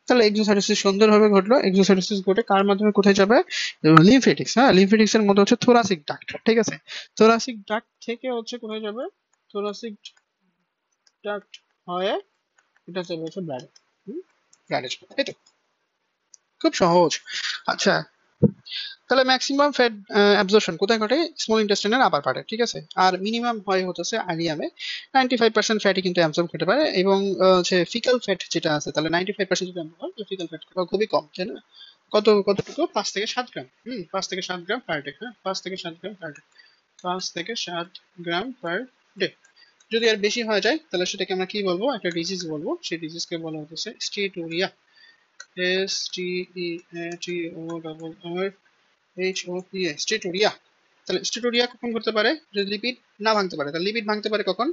তাহলে এক্সোসাইটোসিস সুন্দরভাবে ঘটলো। এক্সোসাইটোসিস ঘটে কার মাধ্যমে কোথায় যাবে? লিমফেটিক্স, হ্যাঁ লিমফেটিক্স এর মধ্যে হচ্ছে থোরাসিক ডাক্ট, ঠিক আছে? থোরাসিক ডাক্ট থেকে হচ্ছে কোথায় যাবে? থোরাসিক ডাক্ট হয়ে এটা চলে হচ্ছে ব্লাডে, ব্লাডে যাবে, এই তো খুব সহজ। আচ্ছা, তাহলে ম্যাক্সিমাম ফ্যাট অ্যাবজর্পশন কোথায় ঘটে? স্মল ইন্টেস্টাইনের আপার পার্টে, ঠিক আছে? আর মিনিমাম হয় হচ্ছে আইলিয়ামে। 95% ফ্যাটই কিন্তু অ্যাবজর্ব করতে পারে, এবং হচ্ছে ফিকাল ফ্যাট যেটা আছে, তাহলে 95% যদি অ্যাবজর্ব হয় তাহলে ফিকাল ফ্যাট খুবই কম, তাই না? কতটুকু? 5 থেকে 7 গ্রাম, 5 থেকে 7 গ্রাম পার ডে, হ্যাঁ 5 থেকে 7 গ্রাম পার ডে, 5 থেকে 7 গ্রাম পার ডে। যদি আর বেশি হয়ে যায় তাহলে সেটাকে আমরা কি বলবো? একটা ডিজিজ বলবো, সেই ডিজিজকে বলা হচ্ছে স্টেটোরিয়া, STEATOR, স্টেটোরিয়া। তাহলে স্টেটোরিয়া কখন করতে পারে? যদি লিপিড না ভাঙতে পারে। তাহলে লিপিড ভাঙতে পারে কখন?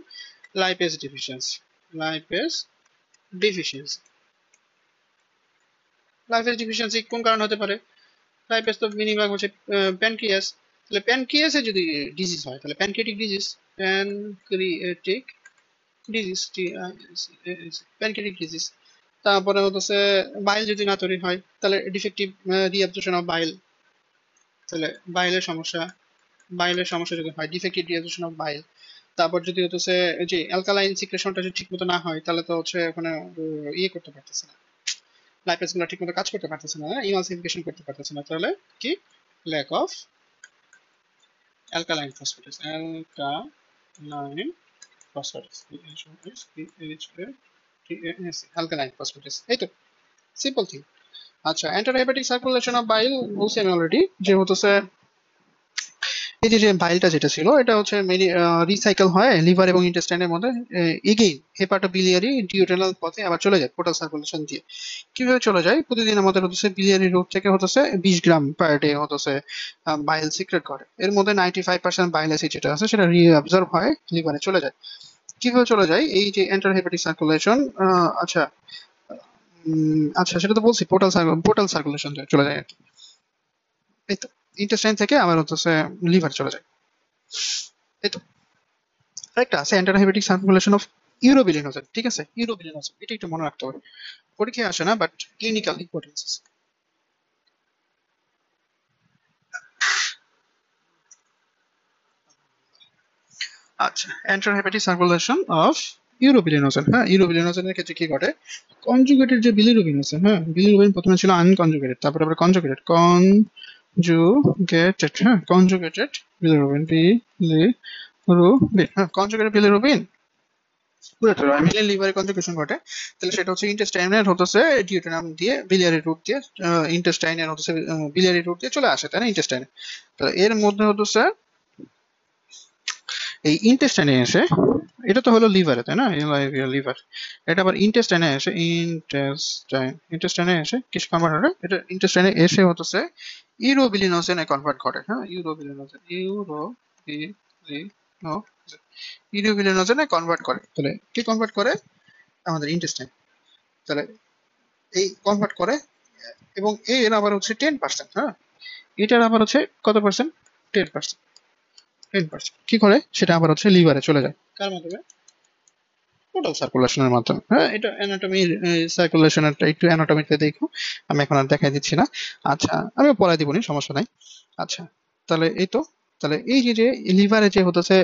Lipase deficiency, lipase deficiency. Lipase deficiency কোন কারণে হতে পারে? লাইপেজ তো মিনিমাম হচ্ছে প্যানক্রিয়াস। তাহলে প্যানক্রিয়াসে যদি ডিজিজ হয় তাহলে pancreatic disease, pancreatic disease, pancreatic disease. তারপরে হচ্ছে বাইল যদি না তৈরি হয় তাহলে ডিফেক্টিভ রিঅ্যাবজর্পশন অফ বাইল, তাহলে বাইলের সমস্যা, বাইলের সমস্যা যদি হয় ডিফেক্টিভ রিঅ্যাবজর্পশন অফ বাইল। তারপর যদি হচ্ছে যে অ্যালকালাইন সিক্রেশনটা যদি ঠিকমতো না হয় তাহলে তো হচ্ছে ওখানে ইয়ে করতে পারতেছে না, লাইপেজ গুলো ঠিকমতো কাজ করতে পারতেছে না, ইমালসিফিকেশন করতে পারতেছে না, তাহলে কি? Lack of alkaline phosphatase, alkaline alkaline phosphatase, alkaline phosphatase, এই তো সিম্পল থিং। আচ্ছা, এন্টারহেপাটিক সার্কুলেশন অফ বাইল বলছি আমি অলরেডি, যে হচ্ছে এই যে যে বাইলটা যেটা ছিল এটা হচ্ছে রিসাইকেল হয় লিভার এবং ইন্টেস্টাইনের মধ্যে, এগেইন হেপাটোবিলিয়ারি ডিউটেনাল পথে আবার চলে যায় পোর্টাল সার্কুলেশন দিয়ে। কিভাবে চলে যায়? প্রতিদিন আমাদের হচ্ছে বিলিয়ারি রুট থেকে হচ্ছে 20 গ্রাম পার ডে হচ্ছে বাইল সিক্রেট করে। এর মধ্যে 95% বাইল অ্যাসিড যেটা আছে সেটা রিঅ্যাবজর্ব হয়, লিভারে চলে যায়। কিভাবে চলে যায় এই যে এন্টারহেপাটিক সার্কুলেশন? আচ্ছা, আচ্ছা সেটা তো বলছি, পোর্টাল সার্কুলেশন চলে যায় আর কি। এই তো ইন্টেস্টাইন থেকে আবার হচ্ছে লিভার চলে যায়, এই তো। আরেকটা আছে এন্টারহেপাটিক সার্কুলেশন অফ ইউরোবিলিনোজেন, ঠিক আছে? ইউরোবিলিনোজেন এটা একটু মনে রাখতে হবে, পরীক্ষায় আসে না বাট ক্লিনিক্যাল ইম্পর্টেন্স আছে। আচ্ছা, এন্টারহেপাটিক সার্কুলেশন অফ ইউরোবিলিনোজেন। হ্যাঁ, ইউরোবিলিনোজেনের ক্ষেত্রে কি ঘটে? কনজুগেটেড যে বিলিরুবিন আছে, হ্যাঁ বিলিরুবিন প্রথমে ছিল আনকনজুগেটেড, তারপরে আবার কনজুগেটেড, কনজুগেটেড, হ্যাঁ কনজুগেটেড বিলিরুবিন, বিলিরুবিন, হ্যাঁ কনজুগেটেড বিলিরুবিন পুরোটা মিলে লিভারে কনজুগেশন ঘটে। তাহলে সেটা হচ্ছে ইন্টেস্টাইনের হচ্ছে ডিউটেনাম দিয়ে বিলিয়ারি রুট দিয়ে ইন্টেস্টাইনের হচ্ছে বিলিয়ারি রুট দিয়ে চলে আসে, তাই না ইন্টেস্টাইনে। তাহলে এর মধ্যে হচ্ছে এই ইন্টেস্টাইনে এসে, এটা তো হলো লিভারে তাই না, লিভার, এটা আবার ইন্টেস্টাইনে এসে, ইন্টেস্টাইনে এসে কিছু কনভার্ট হয়, এটা ইন্টেস্টাইনে এসে হচ্ছে ইউরোবিলিনোজেনে কনভার্ট করে। হ্যাঁ, ইউরোবিলিনোজেনে কনভার্ট করে। তাহলে কি কনভার্ট করে? আমাদের ইন্টেস্টাইন। তাহলে এই কনভার্ট করে, এবং এর আবার হচ্ছে 10%, হ্যাঁ এটার আবার হচ্ছে কত পার্সেন্ট? 10%। 10% কি করে সেটা আবার হচ্ছে লিভারে চলে যায়, কার মাধ্যমে? টোটাল সার্কুলেশনের মাধ্যমে। হ্যাঁ, এটা অ্যানাটমি সার্কুলেশনের একটু অ্যানাটমিতে দেখো, আমি এখন আর দেখাই দিচ্ছি না। আচ্ছা, আমি পড়াই দিবনি, সমস্যা নাই। আচ্ছা, তাহলে এই তো, তাহলে এই যে যে লিভারে যে হতেছে,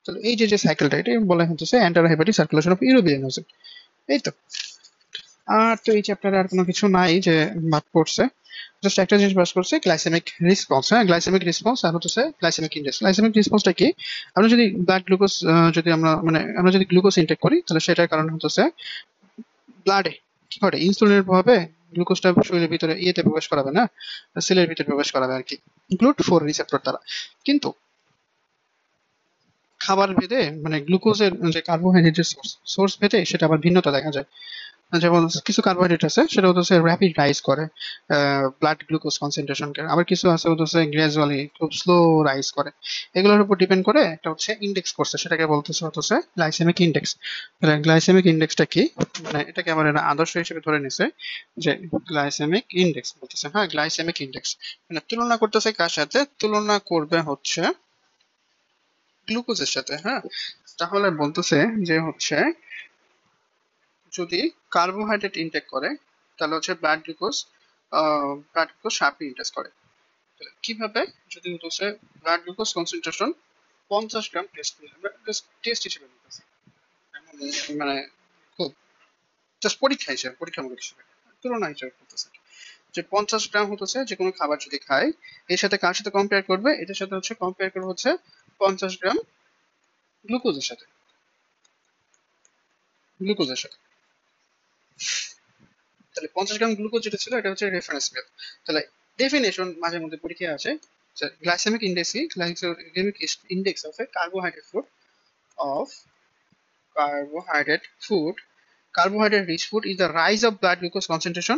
তাহলে এই যে যে সাইকেলটা এটা বলা হচ্ছে এন্টারহেপাটিক সার্কুলেশন অফ ইউরোবিলিনোজেন, এই তো। আর তো এই চ্যাপ্টারে আর কোনো কিছু নাই যে বাদ পড়ছে, জাস্ট একটা জিনিস বাস করছে, গ্লাইসেমিক রেসপন্স। হ্যাঁ, গ্লাইসেমিক রেসপন্স আর হচ্ছে গ্লাইসেমিক ইন্ডেক্স। গ্লাইসেমিক রেসপন্সটা কি? আমরা যদি ব্লাড গ্লুকোজ, যদি আমরা মানে আমরা যদি গ্লুকোজ ইনটেক করি তাহলে সেটার কারণে হচ্ছে ব্লাডে কি ঘটে, ইনসুলিনের প্রভাবে গ্লুকোজটা শরীরের ভিতরে ইয়েতে প্রবেশ করাবে না, সেলের ভিতরে প্রবেশ করাবে আর কি, গ্লুট4 রিসেপ্টর দ্বারা। কিন্তু খাবার ভেদে মানে গ্লুকোজের যে কার্বোহাইড্রেটের সোর্স ভেদে সেটা আবার ভিন্নতা দেখা যায়। যেমন কিছু কার্বোহাইড্রেট আছে সেটা হচ্ছে র্যাপিড রাইজ করে ব্লাড গ্লুকোজ কনসেন্ট্রেশনকে, আবার কিছু আছে হচ্ছে গ্র্যাজুয়ালি খুব স্লো রাইজ করে। এগুলোর উপর ডিপেন্ড করে একটা হচ্ছে ইন্ডেক্স করছে, সেটাকে বলতেছে হচ্ছে গ্লাইসেমিক ইন্ডেক্স। গ্লাইসেমিক ইন্ডেক্সটা কি? মানে এটাকে আমার এরা আদর্শ হিসেবে ধরে নিছে যে গ্লাইসেমিক ইন্ডেক্স বলতেছে, হ্যাঁ গ্লাইসেমিক ইন্ডেক্স মানে তুলনা করতেছে কার সাথে? তুলনা করবে হচ্ছে গ্লুকোজের সাথে। হ্যাঁ, তাহলে বলতেছে যে হচ্ছে যদি কার্বোহাইড্রেট ইনটেক করে তাহলে হচ্ছে ব্লাড গ্লুকোজ সাপে ইনটেক করে। কিভাবে? যদি হচ্ছে ব্লাড গ্লুকোজ কনসেন্ট্রেশন 50 গ্রাম টেস্ট করি, আমরা টেস্ট হিসেবে নিতেছি, মানে খুব জাস্ট পরীক্ষা হিসেবে, পরীক্ষামূলক হিসেবে তুলনা হিসেবে করতেছে যে 50 গ্রাম হচ্ছে যে কোনো খাবার যদি খাই, এর সাথে কার সাথে কম্পেয়ার করবে? এটার সাথে হচ্ছে কম্পেয়ার করবে হচ্ছে 50 গ্রাম গ্লুকোজের সাথে, গ্লুকোজের সাথে। তাহলে 50 গ্রাম গ্লুকোজ যেটা ছিল এটা হচ্ছে রেফারেন্স মেল। তাহলে ডেফিনেশন মাঝে মধ্যে পরীক্ষায় আছে, গ্লাইসেমিক ইন্ডেক্স কি? Glycemic index of a carbohydrate food, of carbohydrate food, carbohydrate rich food is the rise of blood glucose concentration,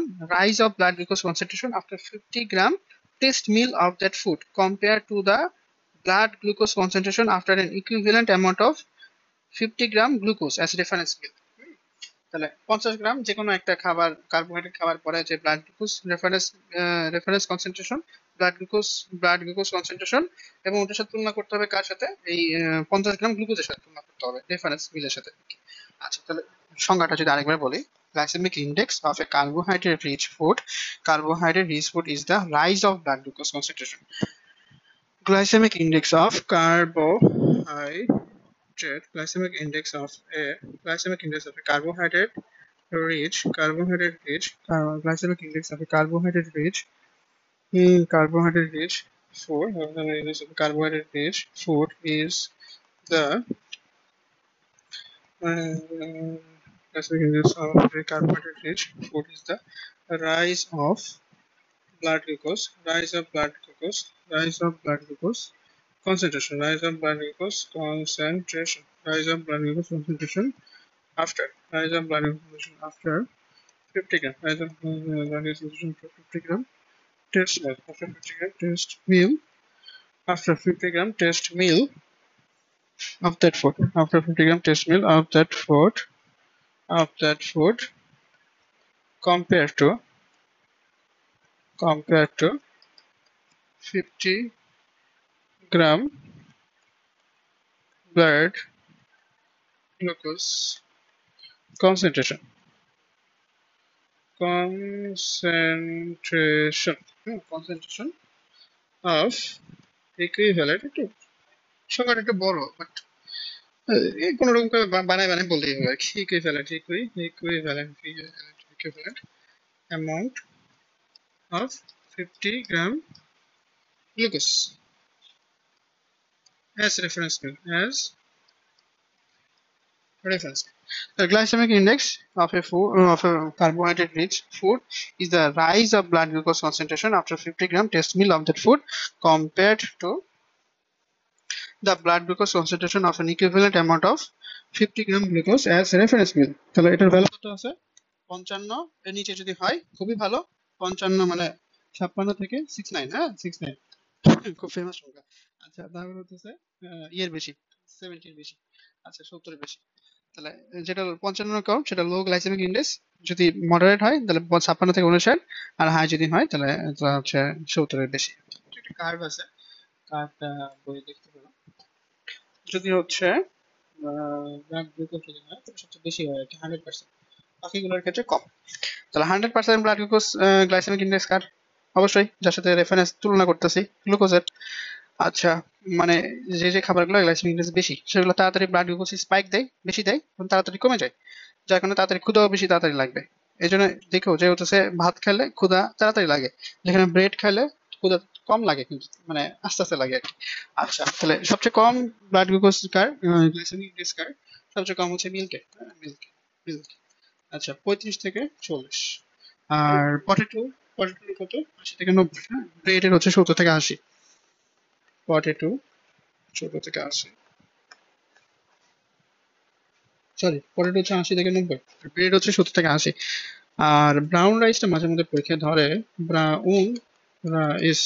after 50 gram test meal of that food compared to the blood glucose concentration after an equivalent amount of 50 gram glucose as reference meal. তাহলে 50 গ্রাম যে কোনো একটা খাবার, carbohydrate খাবার পরে যে blood glucose reference concentration, blood glucose concentration, এবং ওটার সাথে তুলনা করতে হবে কার সাথে? এই 50 গ্রাম গ্লুকোজের সাথে তুলনা করতে হবে রেফারেন্স মিলের সাথে। আচ্ছা, তাহলে সংজ্ঞাটা যদি আরেকবার বলি, glycemic index of a carbohydrate rich food is the rise of blood glucose concentration. Glycemic index of carbohydrate glycemic index of a carbohydrate rich glycemic index of a carbohydrate rich food carbohydrate rich food is the glycemic index of a carbohydrate rich food is the rise of blood glucose concentration, after after 50 gram, rise of blood glucose concentration after 50 gram test meal, after 50 gram test meal of that food, of that food compared to 50 gram blood glucose concentration concentration of equivalent একটু সংখ্যাটা একটু বড় but কোন রকম করে বানায় বানায় বলতেই হবে equivalent amount of 50 gram glucose as reference meal The glycemic index of a carbohydrate rich food is the rise of blood glucose concentration after 50 gram test meal of that food compared to the blood glucose concentration of an equivalent amount of 50 gram glucose as reference meal. তাহলে এটার value কত আছে 55 এর নিচে যদি হয় খুবই ভালো 55 মানে 56 থেকে 69 হ্যাঁ 69 খুব ফেমাস সংখ্যা আচ্ছা তাহলে হচ্ছে ইয়ের বেশি 70 এর বেশি আচ্ছা 70 এর বেশি তাহলে যেটা 55 কম সেটা লো গ্লাইসেমিক ইনডেক্স যদি মডারেট হয় তাহলে 56 থেকে 59 আর হাই যদি হয় তাহলে এটা হচ্ছে 70 এর বেশি একটা কার্ভ আছে কার্ভটা বই দেখতে পারো যদি হচ্ছে ব্লাড গ্লুকোজ যদি হয় তাহলে সবচেয়ে বেশি হয় আর কি 100% বাকিগুলোর ক্ষেত্রে কম তাহলে 100% ব্লাড গ্লুকোজ গ্লাইসেমিক ইনডেক্স কার অবশ্যই যার সাথে রেফারেন্স তুলনা করতেছি গ্লুকোজের আচ্ছা মানে যে যে খাবারগুলো গ্লাইসেমিক ইনডেক্স বেশি সেগুলো তাড়াতাড়ি ব্লাড গ্লুকোজ স্পাইক দেয় বেশি দেয় এবং তাড়াতাড়ি কমে যায় যার কারণে তাড়াতাড়ি ক্ষুধাও বেশি তাড়াতাড়ি লাগবে এই জন্য দেখো যে হচ্ছে ভাত খেলে ক্ষুধা তাড়াতাড়ি লাগে যেখানে ব্রেড খেলে ক্ষুধা কম লাগে কিন্তু মানে আস্তে আস্তে লাগে আর কি আচ্ছা তাহলে সবচেয়ে কম ব্লাড গ্লুকোজ কার গ্লাইসেমিক ইনডেক্স কার সবচেয়ে কম হচ্ছে মিল্কে মিল্ক আচ্ছা 35 থেকে 40 আর পটেটো কত 80 থেকে 90 হ্যাঁ ব্রেডের হচ্ছে 70 থেকে 80 পটেটো 70 থেকে 80 সরি পটেটো হচ্ছে 80 থেকে 90 ব্রেড হচ্ছে 70 থেকে 80 আর ব্রাউন রাইসটা মাঝে মধ্যে পরীক্ষায় ধরে রাইস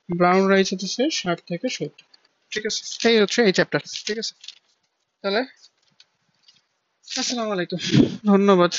ব্রাউন রাইস হচ্ছে 60 থেকে 70 ঠিক আছে এই হচ্ছে এই চ্যাপ্টার ঠিক আছে তাহলে আসসালামু আলাইকুম ধন্যবাদ